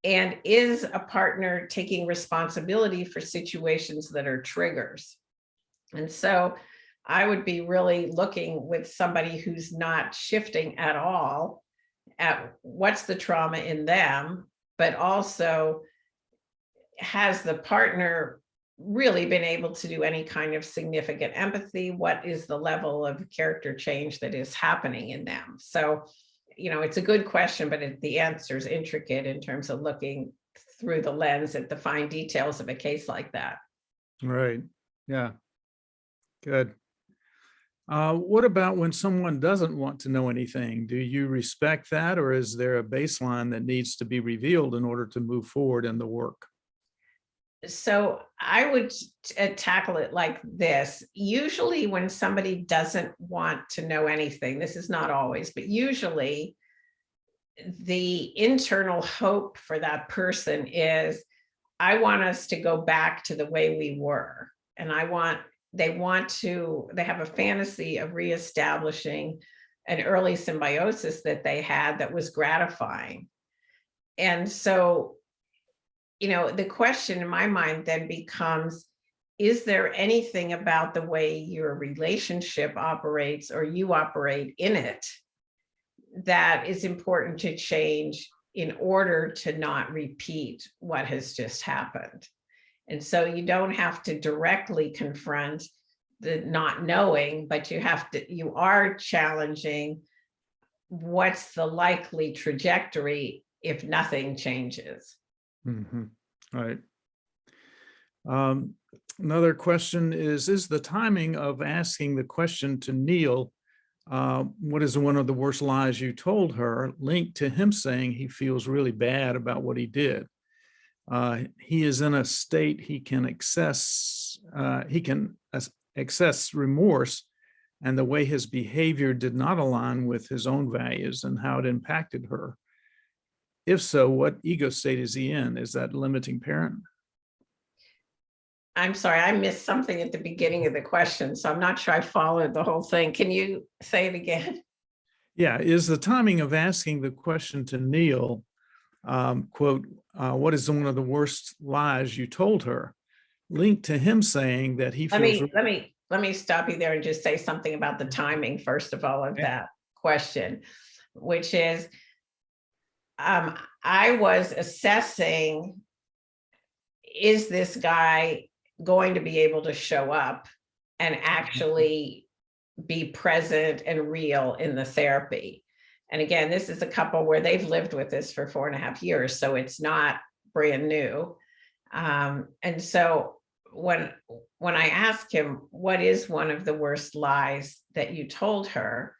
And is a partner taking responsibility for situations that are triggers? And so I would be really looking with somebody who's not shifting at all at what's the trauma in them, but also has the partner really been able to do any kind of significant empathy? What is the level of character change that is happening in them? So, it's a good question, but the answer is intricate in terms of looking through the lens at the fine details of a case like that. Right. Yeah. Good. What about when someone doesn't want to know anything? Do you respect that, or is there a baseline that needs to be revealed in order to move forward in the work? So I would tackle it like this. Usually when somebody doesn't want to know anything, this is not always, but usually the internal hope for that person is, I want us to go back to the way we were. And they have a fantasy of reestablishing an early symbiosis that they had that was gratifying. And so, the question in my mind then becomes, is there anything about the way your relationship operates or you operate in it that is important to change in order to not repeat what has just happened? And so you don't have to directly confront the not knowing, but you are challenging what's the likely trajectory if nothing changes. Mm-hmm. Right. Another question is the timing of asking the question to Neil, what is one of the worst lies you told her, linked to him saying he feels really bad about what he did? He is in a state he can access remorse, and the way his behavior did not align with his own values and how it impacted her. If so, what ego state is he in? Is that limiting parent? I'm sorry, I missed something at the beginning of the question, so I'm not sure I followed the whole thing. Can you say it again? Yeah, is the timing of asking the question to Neil, quote, what is one of the worst lies you told her, linked to him saying that he feels. Let me stop you there and just say something about the timing, first of all, of that question, which is, I was assessing, is this guy going to be able to show up and actually be present and real in the therapy? And again, this is a couple where they've lived with this for 4.5 years, so it's not brand new. And so when I asked him, what is one of the worst lies that you told her?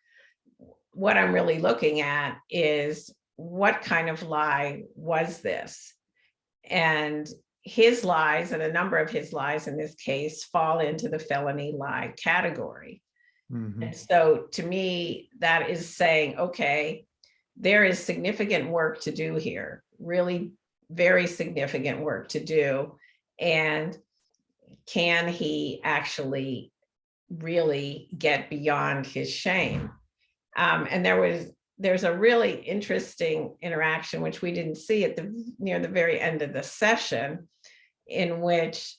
What I'm really looking at is, what kind of lie was this? And his lies, and a number of his lies in this case, fall into the felony lie category. Mm-hmm. And so to me, that is saying, okay, there is significant work to do here, really very significant work to do. And can he actually really get beyond his shame? And there's a really interesting interaction, which we didn't see near the very end of the session, in which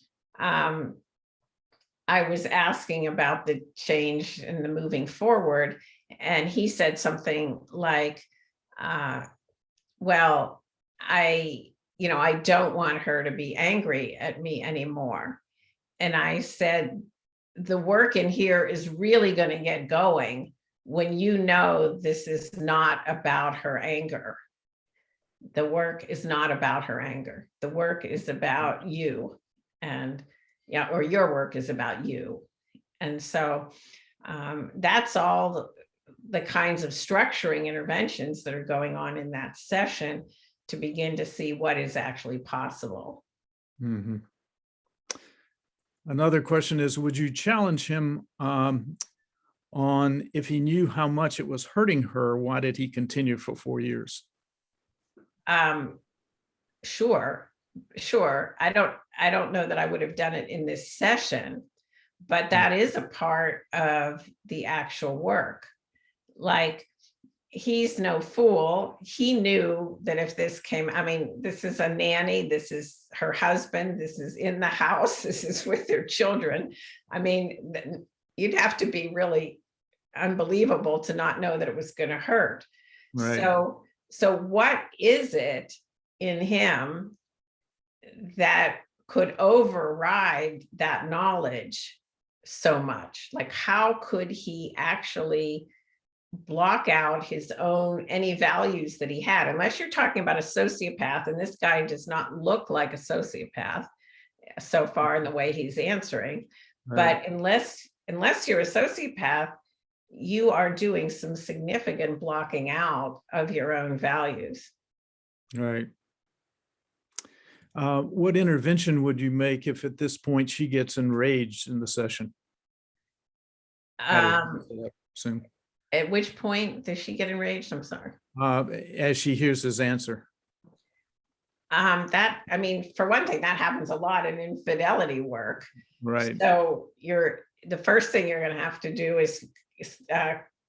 I was asking about the change and the moving forward, and he said something like, well, I don't want her to be angry at me anymore. And I said, the work in here is really going to get going when you know this is not about her anger. The work is not about her anger. The work is about you, and or your work is about you. And so that's all the kinds of structuring interventions that are going on in that session to begin to see what is actually possible. Mhm. Another question is, would you challenge him on if he knew how much it was hurting her, why did he continue for 4 years? Sure. I don't know that I would have done it in this session, but that is a part of the actual work. Like, he's no fool. He knew that if this came, I mean, this is a nanny, this is her husband, this is in the house, this is with their children. I mean, you'd have to be really unbelievable to not know that it was going to hurt. Right. So what is it in him that could override that knowledge so much? Like, how could he actually block out his own, any values that he had? Unless you're talking about a sociopath, and this guy does not look like a sociopath so far in the way he's answering. Right. But unless you're a sociopath, you are doing some significant blocking out of your own values. Right. What intervention would you make if at this point she gets enraged in the session? Soon. At which point does she get enraged? I'm sorry. As she hears his answer. That, I mean, for one thing, that happens a lot in infidelity work. Right. So the first thing you're going to have to do is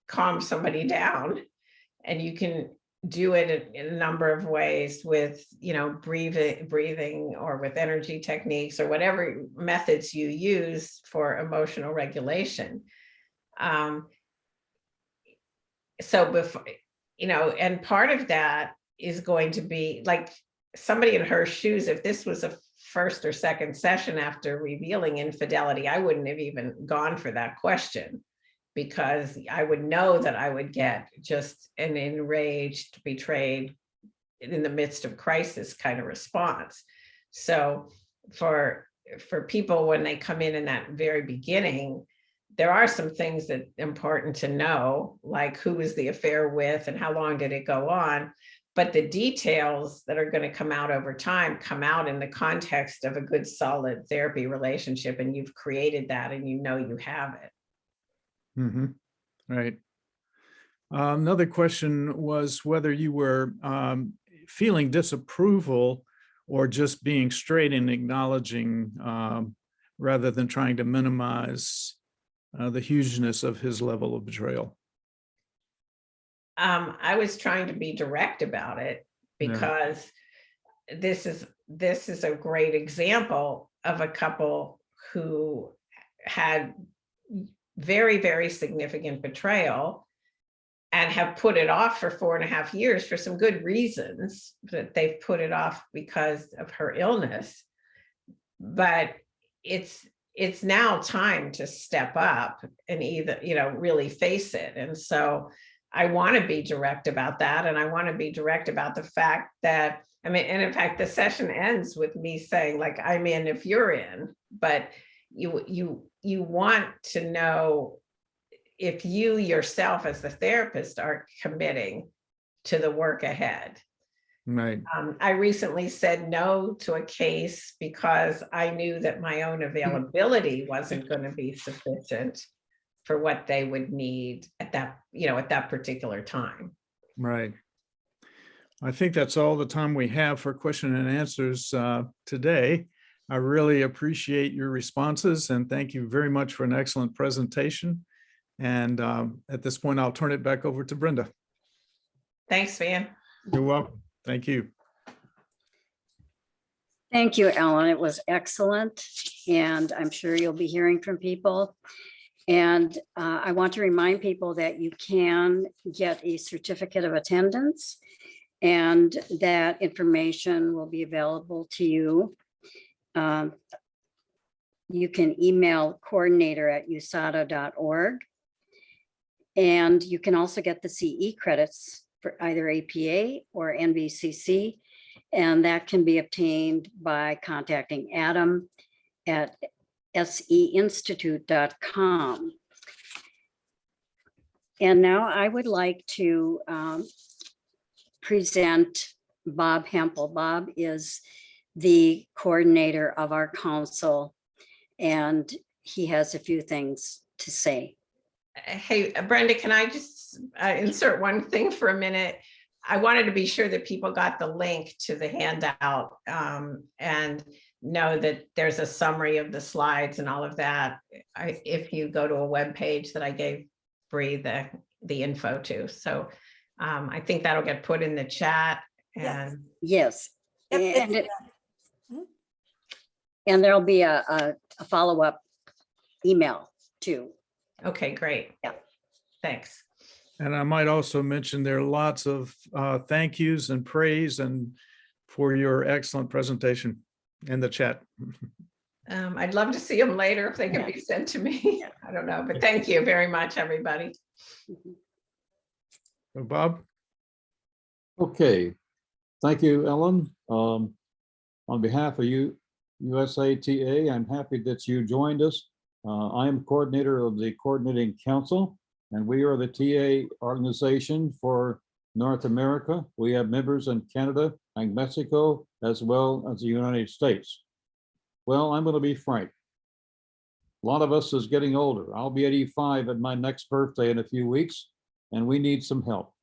calm somebody down, and you can do it in a number of ways with, breathing or with energy techniques or whatever methods you use for emotional regulation. So before, and part of that is going to be like somebody in her shoes. If this was a first or second session after revealing infidelity, I wouldn't have even gone for that question, because I would know that I would get just an enraged, betrayed, in the midst of crisis kind of response. So for people, when they come in that very beginning, there are some things that are important to know, like who was the affair with and how long did it go on. But the details that are going to come out over time come out in the context of a good, solid therapy relationship, and you've created that, and you have it. Mm-hmm. Right. Another question was whether you were feeling disapproval or just being straight and acknowledging rather than trying to minimize the hugeness of his level of betrayal. I was trying to be direct about it, because this is a great example of a couple who had very, very significant betrayal and have put it off for 4.5 years for some good reasons, that they've put it off because of her illness. But it's now time to step up and either, really face it. And so I want to be direct about that. And I want to be direct about the fact that, and in fact, the session ends with me saying, like, I'm in if you're in, but you want to know if you yourself as the therapist are committing to the work ahead. Right. I recently said no to a case because I knew that my own availability wasn't going to be sufficient for what they would need at that particular time. Right. I think that's all the time we have for question and answers today. I really appreciate your responses, and thank you very much for an excellent presentation. And at this point, I'll turn it back over to Brenda. Thanks, Van. You're welcome. Thank you. Thank you, Ellen. It was excellent. and I'm sure you'll be hearing from people. And I want to remind people that you can get a certificate of attendance, and that information will be available to you. You can email coordinator@usata.org. And you can also get the CE credits for either APA or NVCC. And that can be obtained by contacting Adam at seinstitute.com. And now I would like to present Bob Hempel. Bob is the coordinator of our council, and he has a few things to say. Hey, Brenda, can I just insert one thing for a minute? I wanted to be sure that people got the link to the handout and know that there's a summary of the slides and all of that. If you go to a web page that I gave Bree the info to. So I think that'll get put in the chat. And yes. Yep, And there'll be a follow-up email too. okay, great. Yeah. Thanks. And I might also mention there are lots of thank yous and praise and for your excellent presentation in the chat. I'd love to see them later if they can be sent to me. I don't know, but thank you very much, everybody. So Bob? Okay, thank you, Ellyn. On behalf of USATA, I'm happy that you joined us. I am coordinator of the Coordinating Council, and we are the TA organization for North America. We have members in Canada and Mexico, as well as the United States. Well, I'm going to be frank. A lot of us is getting older. I'll be 85 at my next birthday in a few weeks, and we need some help.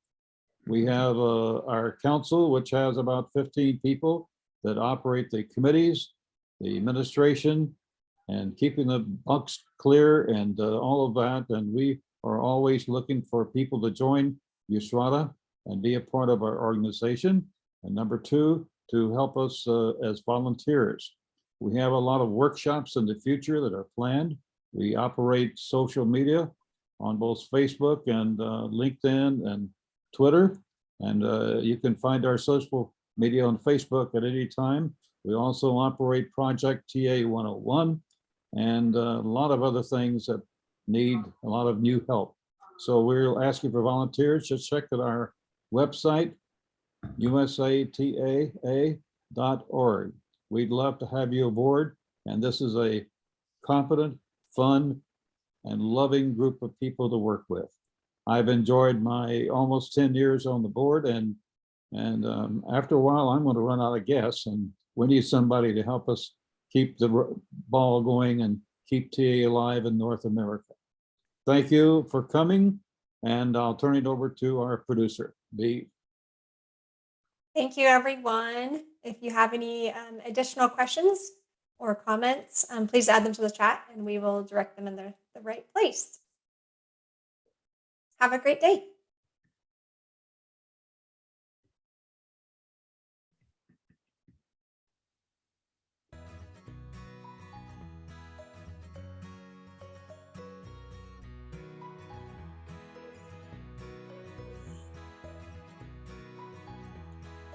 We have our council, which has about 15 people that operate the committees, the administration, and keeping the bucks clear and all of that. And we are always looking for people to join USATAA and be a part of our organization. And number two, to help us as volunteers. We have a lot of workshops in the future that are planned. We operate social media on both Facebook and LinkedIn and Twitter. And you can find our social media on Facebook at any time. We also operate Project TA 101 and a lot of other things that need a lot of new help. So we're asking for volunteers. Just check at our website, USATAA.org. We'd love to have you aboard. And this is a competent, fun, and loving group of people to work with. I've enjoyed my almost 10 years on the board, and after a while, I'm going to run out of gas, and we need somebody to help us keep the ball going and keep TA alive in North America. Thank you for coming, and I'll turn it over to our producer, Bea. Thank you, everyone. If you have any additional questions or comments, please add them to the chat and we will direct them in the right place. Have a great day.